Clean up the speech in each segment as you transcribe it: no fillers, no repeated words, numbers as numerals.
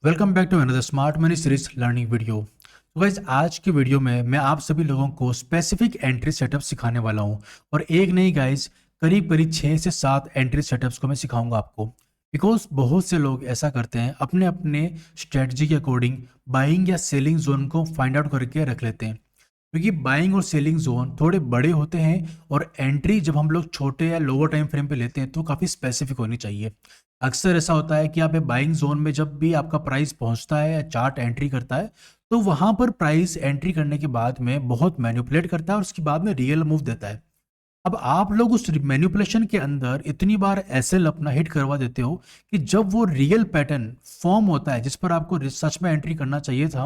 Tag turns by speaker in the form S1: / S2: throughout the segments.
S1: Welcome back to another smart money series learning video. तो guys आज की video में मैं आप सभी लोगों को स्पेसिफिक एंट्री सेटअप सिखाने वाला हूं। और एक नहीं गाइज, करीब करीब 6 से 7 एंट्री सेटअप्स को मैं सिखाऊंगा आपको। बिकॉज बहुत से लोग ऐसा करते हैं, अपने अपने स्ट्रेटजी के अकॉर्डिंग बाइंग या सेलिंग जोन को फाइंड आउट करके रख लेते हैं। क्योंकि बाइंग और सेलिंग जोन थोड़े बड़े होते हैं और एंट्री जब हम लोग छोटे या लोअर टाइम फ्रेम पे लेते हैं तो काफ़ी स्पेसिफिक होनी चाहिए। अक्सर ऐसा होता है कि आप बाइंग जोन में जब भी आपका प्राइस पहुंचता है या चार्ट एंट्री करता है तो वहां पर प्राइस एंट्री करने के बाद में बहुत मैनिपुलेट करता है और उसके बाद में रियल मूव देता है। अब आप लोग उस मैनिपुलेशन के अंदर इतनी बार एसएल अपना हिट करवा देते हो कि जब वो रियल पैटर्न फॉर्म होता है जिस पर आपको सच में एंट्री करना चाहिए था,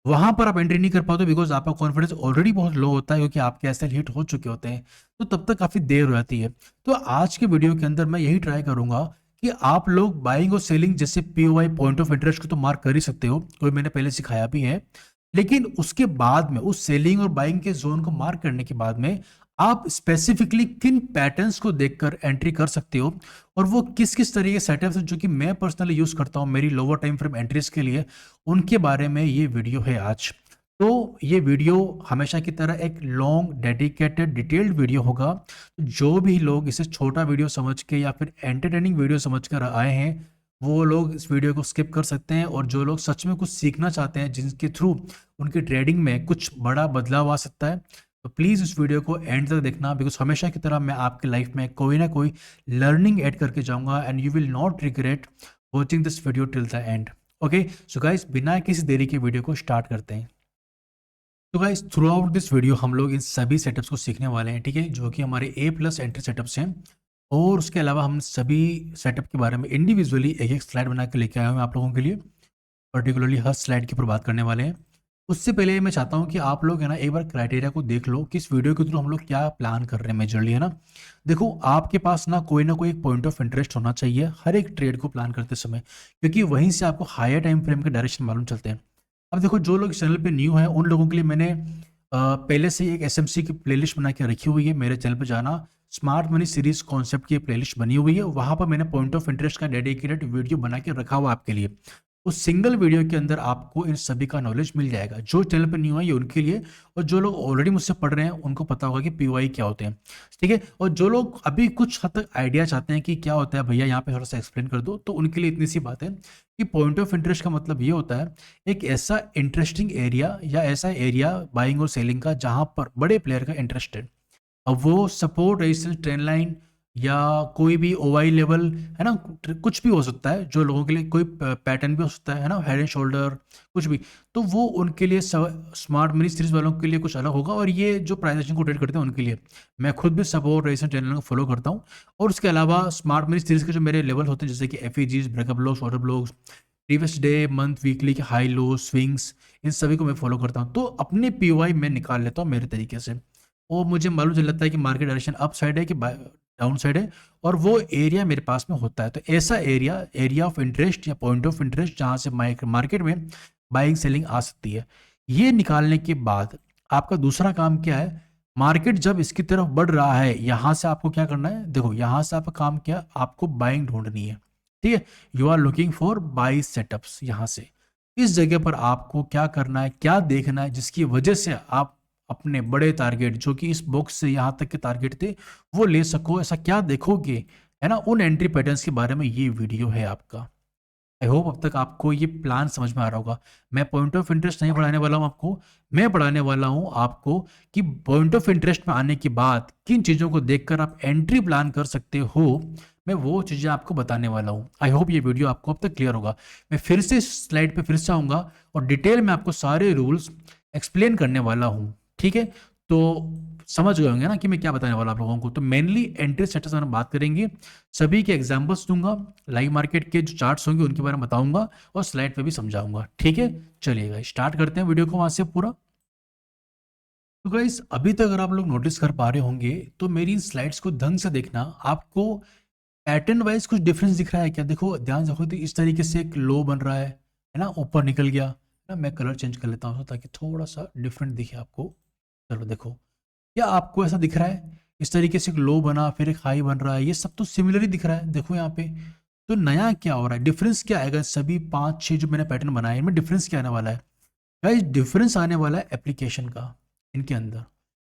S1: वहां पर आप एंट्री नहीं कर पाते बिकॉज आपका कॉन्फिडेंस ऑलरेडी बहुत लो होता है, क्योंकि आपके एसएल हिट हो चुके होते हैं। तो तब तक काफी देर हो जाती है। तो आज के वीडियो के अंदर मैं यही ट्राई करूंगा कि आप लोग बाइंग और सेलिंग जैसे पीओआई पॉइंट ऑफ इंटरेस्ट को तो मार्क कर ही सकते हो, कोई मैंने पहले सिखाया भी है। लेकिन उसके बाद में उस सेलिंग और बाइंग के जोन को मार्क करने के बाद में आप स्पेसिफिकली किन पैटर्न्स को देखकर एंट्री कर सकते हो और वो किस किस तरह के सेटअप्स हैं जो कि मैं पर्सनली यूज करता हूं मेरी लोअर टाइम फ्रेम एंट्रीज के लिए, उनके बारे में ये वीडियो है आज। तो ये वीडियो हमेशा की तरह एक लॉन्ग डेडिकेटेड डिटेल्ड वीडियो होगा। जो भी लोग इसे छोटा वीडियो समझ के या फिर एंटरटेनिंग वीडियो समझ कर आए हैं वो लोग इस वीडियो को स्किप कर सकते हैं, और जो लोग सच में कुछ सीखना चाहते हैं जिनके थ्रू उनकी ट्रेडिंग में कुछ बड़ा बदलाव आ सकता है, तो प्लीज़ इस वीडियो को एंड तक देखना। बिकॉज हमेशा की तरह मैं आपके लाइफ में कोई ना कोई लर्निंग ऐड करके जाऊंगा and you will not regret watching this video till the and. Okay so guys, बिना किसी देरी के वीडियो को स्टार्ट करते हैं। तो guys, through out this video हम लोग इन सभी सेटअप्स को सीखने वाले हैं, ठीक है, जो कि हमारे ए प्लस एंट्री सेटअप्स हैं। और उसके अलावा हम सभी सेटअप के बारे में इंडिविजुअली एक एक स्लाइड बना के लेके आए हैं आप लोगों के लिए। पर्टिकुलरली हर स्लाइड के ऊपर बात करने वाले हैं। उससे पहले मैं चाहता हूँ कि आप लोग है ना एक बार क्राइटेरिया को देख लो कि इस वीडियो के थ्रू हम लोग क्या प्लान कर रहे हैं मेजरली, है ना। देखो, आपके पास ना कोई एक पॉइंट ऑफ इंटरेस्ट होना चाहिए हर एक ट्रेड को प्लान करते समय, क्योंकि वहीं से आपको हायर टाइम फ्रेम के डायरेक्शन मालूम चलते हैं। अब देखो, जो लोग चैनल पे न्यू हैं उन लोगों के लिए मैंने पहले से ही एक एसएमसी की प्लेलिस्ट बना के रखी हुई है। मेरे चैनल पे जाना, स्मार्ट मनी सीरीज कॉन्सेप्ट की प्लेलिस्ट बनी हुई है, वहां पर मैंने पॉइंट ऑफ इंटरेस्ट का डेडिकेटेड वीडियो बना के रखा हुआ आपके लिए। उस सिंगल वीडियो के अंदर आपको इन सभी का नॉलेज मिल जाएगा। जो चैनल पर न्यू है ये उनके लिए, और जो लोग ऑलरेडी मुझसे पढ़ रहे हैं उनको पता होगा कि पीओआई क्या होते हैं, ठीक है। और जो लोग अभी कुछ हद तक आइडिया चाहते हैं कि क्या होता है भैया, यहाँ पे थोड़ा सा एक्सप्लेन कर दो, तो उनके लिए इतनी सी बात है कि पॉइंट ऑफ इंटरेस्ट का मतलब ये होता है एक ऐसा इंटरेस्टिंग एरिया या ऐसा एरिया बाइंग और सेलिंग का जहां पर बड़े प्लेयर का इंटरेस्ट है। अब वो सपोर्ट रेजिस्टेंस ट्रेंड लाइन या कोई भी ओवाई लेवल, है ना, कुछ भी हो सकता है। जो लोगों के लिए कोई पैटर्न भी हो सकता है ना, हेड एंड शोल्डर, कुछ भी। तो वो उनके लिए स्मार्ट मनी सीरीज वालों के लिए कुछ अलग होगा, और ये जो प्राइस एक्शन को ट्रेड करते हैं उनके लिए। मैं खुद भी सपोर्ट रेजिस्टेंस ट्रेंड लाइन को फॉलो करता हूँ। और उसके अलावा स्मार्ट मनी सीरीज के जो मेरे लेवल होते हैं जैसे कि FVGs, breakup blocks, order blocks, previous day, month, weekly के हाई लो, स्विंग्स, इन सभी को मैं फॉलो करता हूँ। तो अपने पीओआई मैं निकाल लेता हूँ मेरे तरीके से, और मुझे मालूम चल जाता है कि मार्केट डायरेक्शन अप साइड है कि डाउन साइड है, और वो एरिया मेरे पास में होता है। तो ऐसा एरिया ऑफ इंटरेस्ट या पॉइंट ऑफ इंटरेस्ट जहां से मार्केट में बाइंग सेलिंग आ सकती है, ये निकालने के बाद आपका दूसरा काम क्या है। मार्केट जब इसकी तरफ बढ़ रहा है, यहां से आपको क्या करना है, देखो यहां से आपका काम क्या, आपको बाइंग ढूंढनी है, ठीक है। You are looking for buy setups. यहां से इस जगह पर आपको क्या करना है, क्या देखना है जिसकी वजह से आप अपने बड़े टारगेट जो कि इस बॉक्स से यहाँ तक के टारगेट थे वो ले सको। ऐसा क्या देखोगे, है ना, उन एंट्री पैटर्न्स के बारे में ये वीडियो है आपका। आई होप अब तक आपको ये प्लान समझ में आ रहा होगा। मैं पॉइंट ऑफ इंटरेस्ट नहीं पढ़ाने वाला हूँ आपको, मैं पढ़ाने वाला हूँ आपको कि पॉइंट ऑफ इंटरेस्ट में आने के बाद किन चीज़ों को देखकर आप एंट्री प्लान कर सकते हो। मैं वो चीज़ें आपको बताने वाला हूँ। आई होप ये वीडियो आपको अब तक क्लियर होगा। मैं फिर से स्लाइड पे फिर से आऊँगा और डिटेल में आपको सारे रूल्स एक्सप्लेन करने वाला हूँ, ठीक है। तो समझ गए होंगे ना कि मैं क्या बताने वाला आप लोगों को। तो मेनली एंट्री सेटअप्स में बात करेंगे, सभी के एग्जांपल्स दूंगा, लाइव मार्केट के जो चार्ट्स होंगे उनके बारे में बताऊंगा, और स्लाइड पे भी समझाऊंगा, ठीक है। चलिएगा स्टार्ट करते हैं वीडियो को वहां से पूरा। तो गाइस, अभी तक अगर आप लोग नोटिस कर पा रहे होंगे तो मेरी इन स्लाइड्स को ढंग से देखना। आपको पैटर्न वाइज कुछ डिफरेंस दिख रहा है क्या? देखो ध्यान से देखो, तो इस तरीके से एक लो बन रहा है ना, ऊपर निकल गया ना। मैं कलर चेंज कर लेता हूँ ताकि थोड़ा सा डिफरेंट दिखे आपको। चलो देखो, क्या आपको ऐसा दिख रहा है? इस तरीके से एक लो बना फिर एक हाई बन रहा है, ये सब तो सिमिलर ही दिख रहा है। देखो यहाँ पे तो नया क्या हो रहा है, डिफरेंस क्या आएगा, सभी 5-6 जो मैंने पैटर्न बनाए इनमें डिफरेंस क्या आने वाला है गाइस? डिफरेंस आने वाला है एप्लीकेशन का इनके अंदर।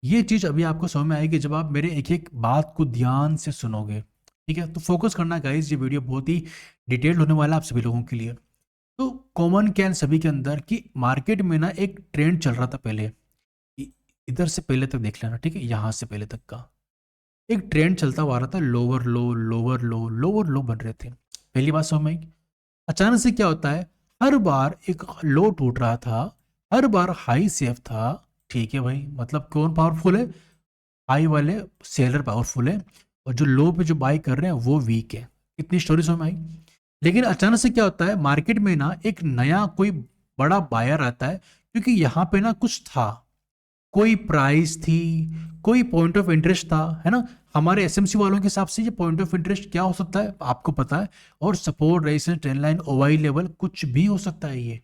S1: ये चीज़ अभी आपको समझ में आएगी जब आप मेरे एक एक बात को ध्यान से सुनोगे, ठीक है? तो फोकस करना गाइस, ये वीडियो बहुत ही डिटेल्ड होने वाला है आप सभी लोगों के लिए। तो कॉमन क्या है सभी के अंदर कि मार्केट में ना एक ट्रेंड चल रहा था पहले, इ- इधर से पहले तक देख लेना, ठीक है? यहाँ से पहले तक का एक ट्रेंड चलता हुआ आ रहा था, लोअर लो लोअर लो लोअर लो बन रहे थे। पहली बात समझ में आई? अचानक से क्या होता है, हर बार एक लो टूट रहा था, हर बार हाई सेफ था। ठीक है भाई, मतलब कौन पावरफुल है? हाई वाले सेलर पावरफुल है, और जो लो पे जो बाई कर रहे हैं वो वीक है। इतनी स्टोरी समझ में आई? लेकिन अचानक से क्या होता है, मार्केट में ना एक नया कोई बड़ा बायर आता है, क्योंकि यहाँ पे ना कुछ था, कोई प्राइस थी, कोई पॉइंट ऑफ इंटरेस्ट था, है ना? हमारे एसएमसी वालों के हिसाब से ये पॉइंट ऑफ इंटरेस्ट क्या हो सकता है आपको पता है, और support resistance trend line ओवाई level कुछ भी हो सकता है, ये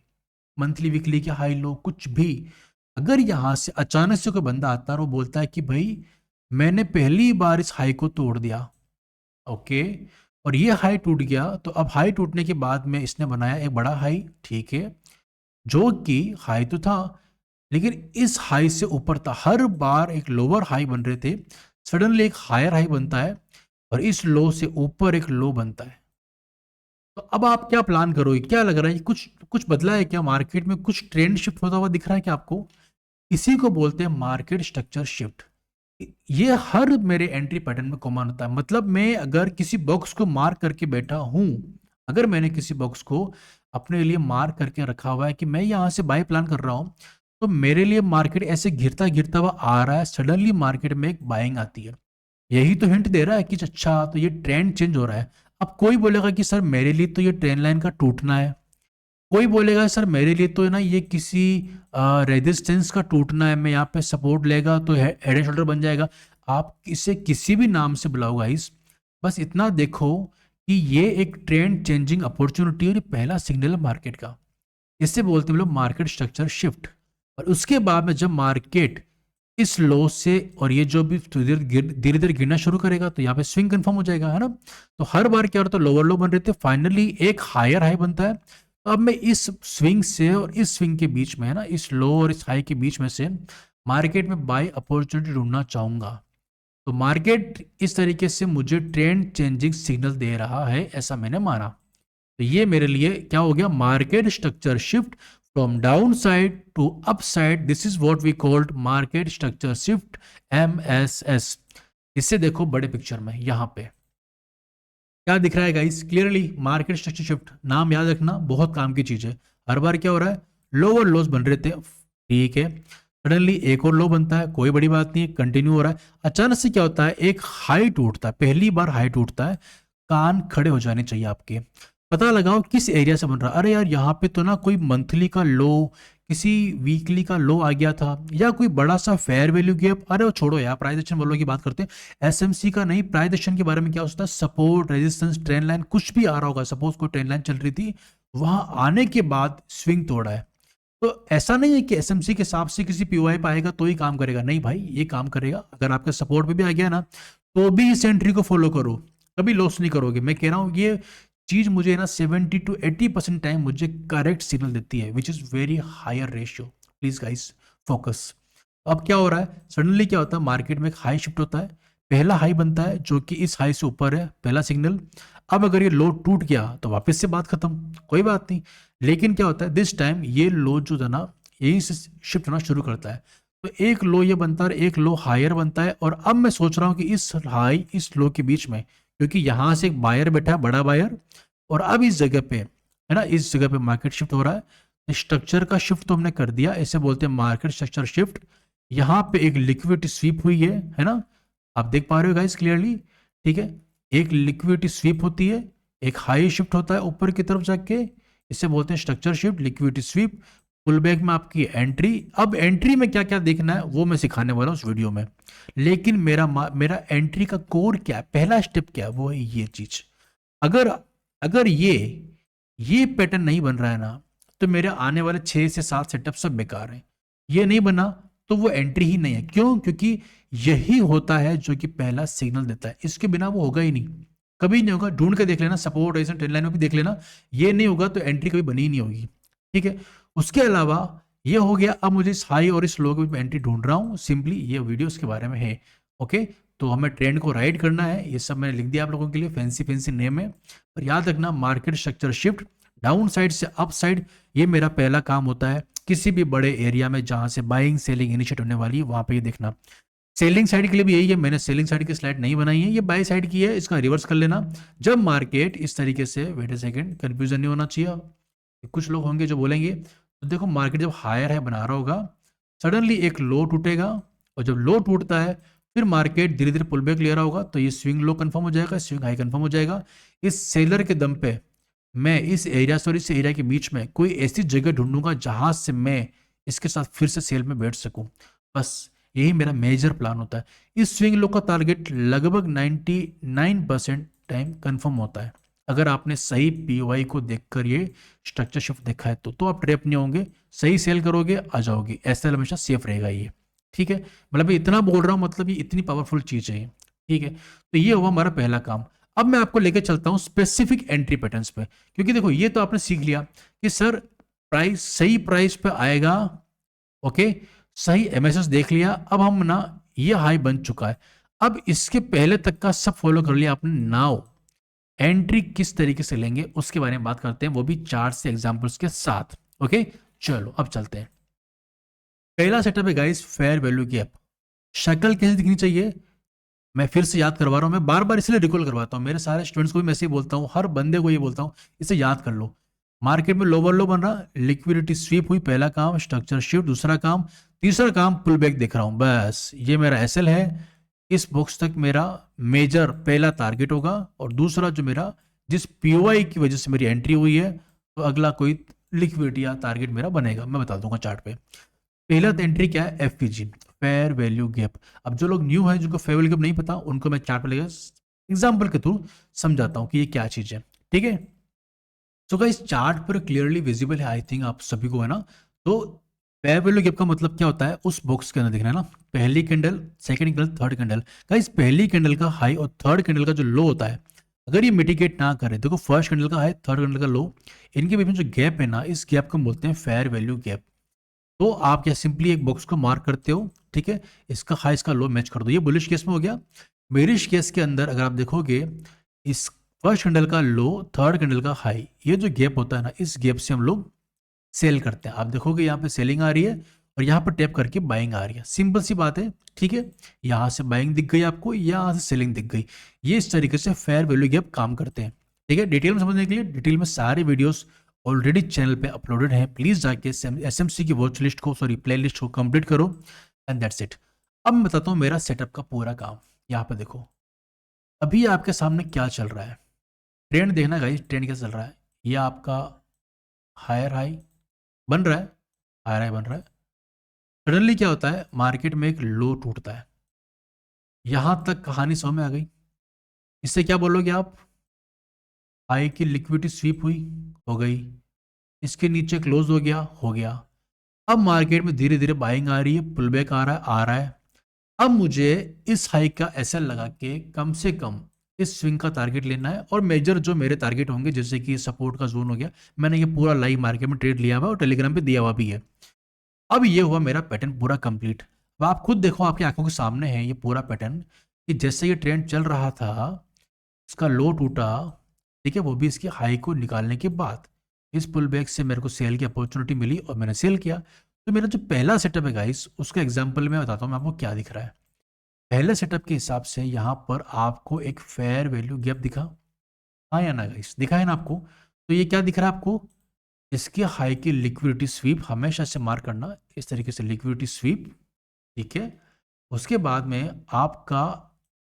S1: मंथली वीकली के हाई लो कुछ भी। अगर यहाँ से अचानक से कोई बंदा आता है और वो बोलता है कि भाई मैंने पहली बार इस हाई को तोड़ दिया, ओके, और ये हाई टूट गया, तो अब हाई टूटने के बाद में इसने बनाया एक बड़ा हाई, ठीक है, जो कि हाई तो था लेकिन इस हाई से ऊपर था। हर बार एक लोअर हाई बन रहे थे, सडनली एक हायर हाई बनता है, और इस लो से ऊपर एक लो बनता है। तो अब आप क्या प्लान करोगे? क्या लग रहा है, कुछ कुछ बदला है क्या मार्केट में? कुछ ट्रेंड शिफ्ट होता हुआ दिख रहा है क्या आपको? इसी को बोलते हैं मार्केट स्ट्रक्चर शिफ्ट। ये हर मेरे एंट्री पैटर्न में कॉमन होता है। मतलब मैं अगर किसी बॉक्स को मार्क करके बैठा हूं, अगर मैंने किसी बॉक्स को अपने लिए मार्क करके रखा हुआ है कि मैं यहां से बाय प्लान कर रहा हूं, तो मेरे लिए मार्केट ऐसे गिरता गिरता हुआ आ रहा है, सडनली मार्केट में एक बाइंग आती है। यही तो हिंट दे रहा है कि अच्छा तो ये ट्रेंड चेंज हो रहा है। अब कोई बोलेगा कि सर मेरे लिए तो ये ट्रेंड लाइन का टूटना है, कोई बोलेगा सर मेरे लिए तो है ना ये किसी रेजिस्टेंस का टूटना है, मैं यहाँ पे सपोर्ट लेगा तो हेड एंड शोल्डर बन जाएगा। आप इसे किसी भी नाम से बुलाओ गाइस, बस इतना देखो कि ये एक ट्रेंड चेंजिंग अपॉर्चुनिटी और ये पहला सिग्नल है मार्केट का। इससे बोलते हैं हम लोग मार्केट स्ट्रक्चर शिफ्ट। और उसके बाद में जब मार्केट इस लो से और ये जो भी धीरे धीरे गिरना शुरू करेगा, तो यहाँ पे स्विंग कंफर्म हो जाएगा, है ना? तो हर बार क्या होता है, लोअर लो बन रहे थे, फाइनली एक हायर हाई बनता है। तो अब मैं इस स्विंग से और इस स्विंग के बीच में, है ना, इस लो और इस हाई के बीच में से मार्केट में बाय अपॉर्चुनिटी ढूंढना चाहूंगा। तो मार्केट इस तरीके से मुझे ट्रेंड चेंजिंग सिग्नल दे रहा है, ऐसा मैंने माना। तो ये मेरे लिए क्या हो गया, market structure shift from down side to up side. This is what we called market structure shift, MSS। इससे देखो बड़े पिक्चर में यहां पे क्या दिख रहा है guys, clearly market structure shift. नाम याद रखना, बहुत काम की चीज है। हर बार क्या हो रहा है, लोअर लोज बन रहे थे, ठीक है, सडनली एक और लो बनता है, कोई बड़ी बात नहीं है, कंटिन्यू हो रहा है। अचानक से क्या होता है, एक हाई टूटता है, पहली बार हाई टूटता है। कान खड़े हो जाने चाहिए आपके। पता लगाओ किस एरिया से बन रहा है। अरे यार यहाँ पे तो ना कोई मंथली का लो, किसी वीकली का लो आ गया था, या कोई बड़ा सा फेयर वैल्यू गैप। अरे वो छोड़ो यार, प्राइस एक्शन वालों की बात करते हैं, एसएमसी का नहीं। प्राइस एक्शन के बारे में क्या होता है, सपोर्ट रेजिस्टेंस ट्रेंड लाइन कुछ भी आ रहा होगा, सपोज कोई ट्रेंड लाइन चल रही थी, वहां आने के बाद स्विंग तोड़ा है। तो ऐसा नहीं है कि एसएमसी के हिसाब से किसी पीओआई पे आएगा तो ही काम करेगा, नहीं भाई, ये काम करेगा अगर आपके सपोर्ट पे भी आ गया ना, तो भी इस एंट्री को फॉलो करो, कभी लॉस नहीं करोगे। मैं कह रहा हूँ ये चीज मुझे ना 70 to 80% टाइम मुझे करेक्ट सिग्नल देती है, which is very higher ratio. Please guys focus. अब क्या हो रहा है, सडनली क्या होता है, मार्केट में एक हाई शिफ्ट होता है, पहला हाई बनता है जो कि इस हाई से ऊपर है, पहला सिग्नल। अब अगर ये लो टूट गया तो वापस से बात खत्म, कोई बात नहीं। लेकिन क्या होता है, दिस टाइम ये लो जो था ना, यही से शिफ्ट होना शुरू करता है। तो एक लो ये बनता है, एक लो हायर बनता है, और अब मैं सोच रहा हूँ कि इस हाई इस लो के बीच में, क्योंकि यहां से एक बायर बैठा है, बड़ा बायर, और अब इस जगह पे, है ना, इस जगह पे मार्केट शिफ्ट हो रहा है। स्ट्रक्चर का शिफ्ट तो हमने कर दिया, इसे बोलते हैं मार्केट स्ट्रक्चर शिफ्ट। यहाँ पे एक लिक्विडिटी स्वीप हुई है ना, आप देख पा रहे हो गाइस क्लियरली, ठीक है। एक लिक्विडिटी स्वीप होती है, एक हाई शिफ्ट होता है ऊपर की तरफ जाके, इसे बोलते हैं structure shift, liquidity sweep. Pull back में आपकी एंट्री। अब एंट्री में क्या क्या देखना है वो मैं सिखाने वाला हूँ उस वीडियो में। लेकिन मेरा एंट्री का कोर क्या है, पहला स्टेप क्या है, वो है ये चीज। अगर अगर ये पैटर्न नहीं बन रहा है ना, तो मेरे आने वाले 6 से 7 सेटअप सब बेकार हैं। ये नहीं बना तो वो एंट्री ही नहीं है। क्यों? क्योंकि यही होता है जो कि पहला सिग्नल देता है, इसके बिना वो होगा ही नहीं। कभी नहीं होगा, ढूंढ के देख लेना, सपोर्ट रेजिस्टेंस ट्रेंड लाइन में भी देख लेना, ये नहीं होगा तो एंट्री कभी बनी ही नहीं होगी, ठीक है। उसके अलावा ये हो गया, अब मुझे इस हाई और इस लो के बीच में एंट्री ढूंढ रहा हूँ, सिंपली ये वीडियो उसके बारे में है, ओके। तो हमें ट्रेंड को राइड करना है, ये सब मैंने लिख दिया आप लोगों के लिए, फैंसी फैंसी नेम है, पर याद रखना market structure shift down side से अप साइड, ये मेरा पहला काम होता है किसी भी बड़े एरिया में जहां से बाइंग सेलिंग इनिशिएट होने वाली है, वहां पे ये देखना। सेलिंग साइड के लिए भी यही है, मैंने सेलिंग साइड की स्लाइड नहीं बनाई है, ये बाय साइड की है, इसका रिवर्स कर लेना। जब मार्केट इस तरीके से, वेट अ सेकंड, कंफ्यूजन नहीं होना चाहिए, कुछ लोग होंगे जो बोलेंगे, तो देखो मार्केट जब हायर है बना रहा होगा, सडनली एक लो टूटेगा, और जब लो टूटता है फिर मार्केट धीरे धीरे पुल बैक ले रहा होगा, तो ये स्विंग लो कंफर्म हो जाएगा, स्विंग हाई कंफर्म हो जाएगा। इस सेलर के दम पे मैं इस एरिया से और इस एरिया के बीच में कोई ऐसी जगह ढूंढूंगा जहां से मैं इसके साथ फिर से सेल में बैठ सकूं, बस यही मेरा मेजर प्लान होता है। इस स्विंग लो का टारगेट लगभग 99% टाइम कंफर्म होता है, अगर आपने सही पीओआई को देखकर ये स्ट्रक्चर शिफ्ट देखा है तो आप ट्रैप नहीं होंगे, सही सेल करोगे आ जाओगे, एसएल हमेशा सेफ रहेगा ये, ठीक है। मतलब इतना बोल रहा हूँ, मतलब ये इतनी पावरफुल चीज है, ठीक है। तो ये हुआ हमारा पहला काम। अब मैं आपको लेकर चलता हूं स्पेसिफिक एंट्री पैटर्न्स पे, क्योंकि देखो ये तो आपने सीख लिया कि सर प्राइस सही प्राइस पे आएगा, ओके, सही एमएसएस देख लिया, अब हम ना ये हाई बन चुका है, अब इसके पहले तक का सब फॉलो कर लिया आपने, नाउ एंट्री किस तरीके से लेंगे उसके बारे में बात करते हैं, वो भी चार्ट से एग्जांपल्स के साथ, ओके। चलो अब चलते हैं। पहला सेटअप है गाइस फेयर वैल्यू गैप। शक्ल कैसे दिखनी चाहिए, मैं फिर से याद करवा रहा हूं, मैं बार बार इसलिए रिकॉल करवाता हूं, मेरे सारे स्टूडेंट्स को भी मैं ऐसे ही बोलता हूं, हर बंदे को ये बोलता हूं, इसे याद कर लो। मार्केट में लोअर लो बन रहा, लिक्विडिटी स्वीप हुई, पहला काम, स्ट्रक्चर शिफ्ट दूसरा काम, तीसरा काम पुल बैक दिख रहा हूं, बस ये मेरा एसएल है, इस बॉक्स तक मेरा मेजर पहला टारगेट होगा, और दूसरा जो मेरा जिस पीओआई की वजह से मेरी एंट्री हुई है, तो अगला कोई लिक्विडिटी या टारगेट मेरा बनेगा, मैं बता दूंगा चार्ट पे। पहला एंट्री क्या है, एफपीजी, फेयर वैल्यू गैप। अब जो लोग न्यू है, जिनको फेयर वैल्यू गैप नहीं पता, उनको मैं चार्ट पे लेकर एग्जाम्पल के थ्रू समझाता हूं कि ये क्या चीज है, ठीक है। तो गाइस चार्ट पर क्लियरली विजिबल है, आई थिंक आप सभी को, है ना। तो फेयर वैल्यू गैप का मतलब क्या होता है, उस बॉक्स के अंदर दिखना है ना, पहली candle, second candle, third candle. Guys पहली कैंडल का हाई और थर्ड कैंडल का जो लो होता है, अगर ये मिटिगेट ना करे, देखो फर्स्ट कैंडल का हाई, थर्ड कैंडल का लो, इनके बीच में जो गैप है ना, इस गैप को हम बोलते हैं फेयर वैल्यू गैप। तो आप क्या सिंपली एक बॉक्स को मार्क करते हो, ठीक है, इसका हाई इसका लो मैच कर दो, ये बुलिश केस में हो गया। बेरिश केस के अंदर अगर आप देखोगे, इस फर्स्ट कैंडल का लो, थर्ड कैंडल का हाई, ये जो गैप होता है ना, इस गैप से हम लोग सेल करते हैं। आप देखोगे यहाँ पे सेलिंग आ रही है और यहाँ पर टैप करके बाइंग आ रही है, सिंपल सी बात है, ठीक है। यहाँ से बाइंग दिख गई आपको, यहाँ से सेलिंग दिख गई, ये इस तरीके से फेयर वैल्यू गैप काम करते हैं, ठीक है। डिटेल में समझने के लिए डिटेल में सारे वीडियोस ऑलरेडी चैनल पे अपलोडेड है, प्लीज जाके एसएमसी की वॉच लिस्ट को, सॉरी प्ले लिस्ट को कंप्लीट करो, एंड दैट्स इट। अब मैं बताता हूँ मेरा सेटअप का पूरा काम। यहाँ पे देखो अभी आपके सामने क्या चल रहा है, ट्रेंड देखना गाइस, ट्रेंड क्या चल रहा है, ये आपका हायर हाई बन रहा है, हायर हाई बन रहा है, सडनली क्या होता है, मार्केट में एक लो टूटता है, यहां तक कहानी समझ में आ गई। इससे क्या बोलोगे आप, हाई की लिक्विडिटी स्वीप हुई, हो गई, इसके नीचे क्लोज हो गया। अब मार्केट में धीरे धीरे बाइंग आ रही है, पुल बैक आ रहा है। अब मुझे इस हाई का एसएल लगा के कम से कम इस स्विंग का टारगेट लेना है, और मेजर जो मेरे टारगेट होंगे, जैसे कि सपोर्ट का जोन हो गया, मैंने ये पूरा लाइव मार्केट में ट्रेड लिया हुआ और टेलीग्राम पे दिया हुआ भी है। अब ये हुआ मेरा पैटर्न पूरा कंप्लीट। अब आप खुद देखो, आपकी आंखों के सामने है ये पूरा पैटर्न, कि जैसे ये ट्रेंड चल रहा था, इसका लो टूटा, ठीक है, वो भी इसकी हाई को निकालने के बाद इस पुल बैक से मेरे को सेल की अपॉर्चुनिटी मिली और मैंने सेल किया। तो मेरा जो पहला सेटअप है गाइस, उसका एग्जांपल मैं बताता हूँ मैं आपको क्या दिख रहा है। पहले सेटअप के हिसाब से यहाँ पर आपको एक फेयर वैल्यू गैप दिखा, हाँ या ना गाइस, दिखा है ना आपको। तो ये क्या दिख रहा है आपको, इसके हाई की लिक्विडिटी स्वीप, हमेशा से मार्क करना इस तरीके से, लिक्विडिटी स्वीप, ठीक है। उसके बाद में आपका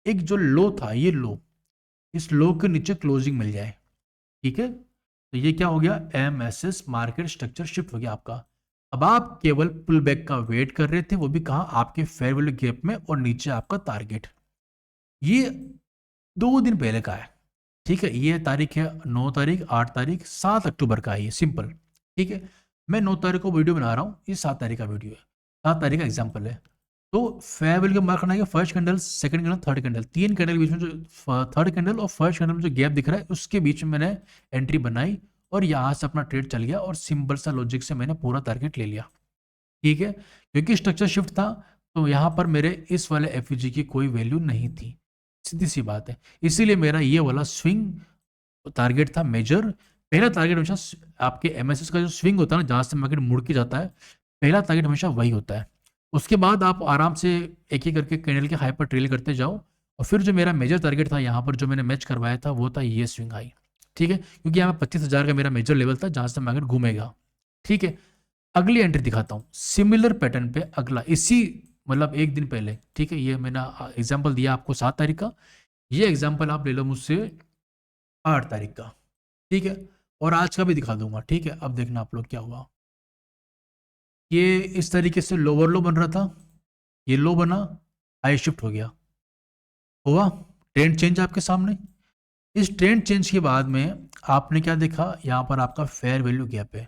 S1: एक जो लो था, ये लो, इस लो के नीचे क्लोजिंग मिल जाए, ठीक है। तो ये क्या हो गया, एमएसएस मार्केट स्ट्रक्चर शिफ्ट हो गया आपका। अब आप केवल पुल बैक का वेट कर रहे थे, वो भी कहा आपके फेयर वैल्यू गैप में, और नीचे आपका टारगेट। ये 2 दिन पहले का है, ठीक है। ये तारीख है 9 तारीख, 8 तारीख, 7 अक्टूबर का है ये, सिंपल, ठीक है। मैं 9 तारीख को वीडियो बना रहा हूँ, ये 7 तारीख का वीडियो है, 7 तारीख का एग्जाम्पल है। तो फेयर वैल्यू का मार्क करना है first candle, second candle, third candle, 3 candle के बीच में जो थर्ड कैंडल और फर्स्ट कैंडल में जो गैप दिख रहा है उसके बीच में मैंने एंट्री बनाई और यहाँ से अपना ट्रेड चल गया और सिंपल सा लॉजिक से मैंने पूरा टारगेट ले लिया। ठीक है, क्योंकि स्ट्रक्चर शिफ्ट था तो यहाँ पर मेरे इस वाले एफ की कोई वैल्यू नहीं थी, सीधी सी बात है। इसीलिए मेरा ये वाला स्विंग टारगेट था मेजर। पहला टारगेट हमेशा आपके एमएसएस का जो स्विंग होता है ना, जहाँ से मार्केट मुड़ के जाता है, पहला टारगेट हमेशा वही होता है। उसके बाद आप आराम से एक एक करके कैंडल के हाई पर ट्रेल करते जाओ और फिर जो मेरा मेजर टारगेट था यहाँ पर जो मैंने मैच करवाया था वो था ये स्विंग हाई। ठीक है, क्योंकि यहाँ पर 25,000 का मेरा मेजर लेवल था जहाँ से मार्केट घूमेगा। ठीक है, अगली एंट्री दिखाता हूँ सिमिलर पैटर्न पे, अगला इसी मतलब एक दिन पहले। ठीक है, ये मैंने एग्जाम्पल दिया आपको 7 तारीख का, ये एग्जाम्पल आप ले लो मुझसे 8 तारीख का। ठीक है, और आज का भी दिखा दूंगा। ठीक है, अब देखना आप लोग क्या हुआ। ये इस तरीके से लोअर लो बन रहा था, ये लो बना, हाई शिफ्ट हो गया, हुआ ट्रेंड चेंज आपके सामने। इस ट्रेंड चेंज के बाद में आपने क्या देखा, यहाँ पर आपका फेयर वैल्यू गैप है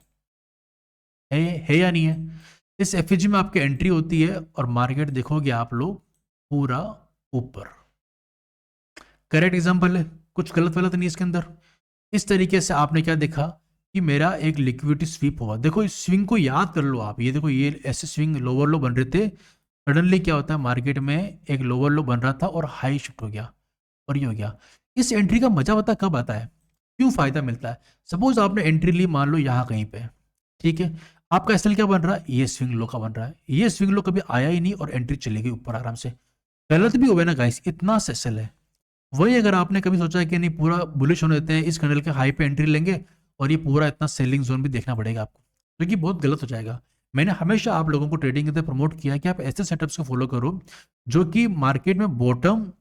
S1: या नहीं है। इस एफएजी में आपकी एंट्री होती है और मार्केट देखोगे आप लोग पूरा ऊपर। करेक्ट एग्जांपल है, कुछ गलत वलत नहीं इसके अंदर। इस तरीके से आपने क्या देखा कि मेरा एक लिक्विडिटी स्वीप हुआ। देखो इस स्विंग को याद कर लो आप, ये देखो ये ऐसे स्विंग लोअर लो बन रहे थे, सडनली क्या होता है मार्केट में एक लोअर लो बन रहा था और हाई शिफ्ट हो गया और ये हो गया। इस एंट्री का मजा पता कब आता है, क्यों फायदा मिलता है। सपोज आपने एंट्री ली मान लो यहाँ कहीं पे, ठीक है, आपका एसएल क्या बन रहा है, ये स्विंग लो का बन रहा है, ये स्विंग लो कभी आया ही नहीं और एंट्री चली गई ऊपर आराम से। गलत भी हुआ ना गाइस, इतना एसएल है। वही अगर आपने कभी सोचा है कि नहीं पूरा बुलिश होने देते हैं, इस कैंडल के हाई पे एंट्री लेंगे और ये पूरा इतना सेलिंग जोन भी देखना पड़ेगा आपको, क्योंकि बहुत गलत हो जाएगा। मैंने हमेशा आप लोगों को ट्रेडिंग के अंदर प्रमोट किया कि आप ऐसे सेटअप्स को फॉलो करो जो कि मार्केट में बॉटम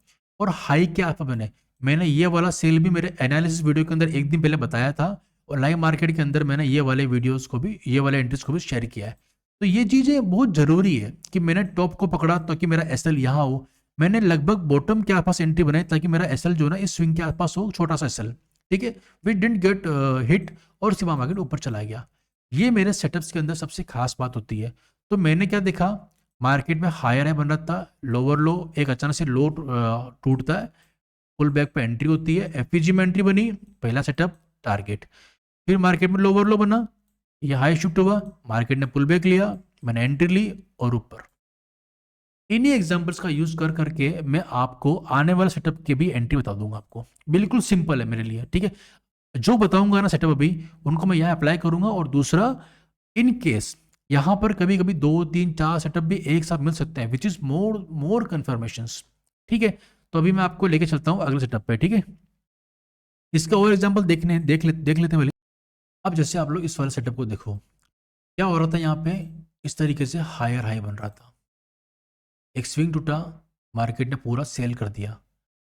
S1: और हाई के आसपास बने। मैंने ये वाला सेल भी मेरे एनालिसिस वीडियो के अंदर एक दिन पहले बताया था और लाइव मार्केट के अंदर मैंने ये वाले वीडियोस को भी, ये वाले एंट्रीज को भी शेयर किया है। तो ये चीज़ें बहुत ज़रूरी है कि मैंने टॉप को पकड़ा ताकि मेरा एसएल यहाँ हो। मैंने लगभग बॉटम के आसपास एंट्री बनाई ताकि मेरा एसएल जो है ना इस स्विंग के आसपास हो, छोटा सा एसएल। ठीक है, वी डिडंट गेट हिट और सीमा मार्केट ऊपर चला गया। ये मेरे सेटअप्स के अंदर सबसे खास बात होती है। तो मैंने क्या देखा, मार्केट में हायर है बन रहा था, लोअर लो एक अचानक से लो टूटता है, पुल बैक पे एंट्री होती है, एफपीजी में एंट्री बनी, पहला सेटअप टारगेट। फिर मार्केट में लोअर लो बना, ये हाई शिफ्ट हुआ, मार्केट ने पुल बैक लिया, मैंने एंट्री ली और ऊपर। इन्हीं एग्जांपल्स का यूज कर करके मैं आपको आने वाले सेटअप के भी एंट्री बता दूंगा आपको। बिल्कुल सिंपल है मेरे लिए। ठीक है, जो बताऊंगा ना सेटअप अभी, उनको मैं यहाँ अप्लाई करूंगा। और दूसरा, इन केस यहाँ पर कभी कभी 2 3 4 सेटअप भी एक साथ मिल सकते हैं, विच इज मोर कन्फर्मेशन। ठीक है, तो अभी मैं आपको लेके चलता हूँ अगले सेटअप पे। ठीक है, इसका और एग्जाम्पल देख लेते हैं पहले। अब जैसे आप लोग इस वाले सेटअप को देखो, क्या हो रहा था यहाँ पे, इस तरीके से हायर हाई बन रहा था, एक स्विंग टूटा, मार्केट ने पूरा सेल कर दिया।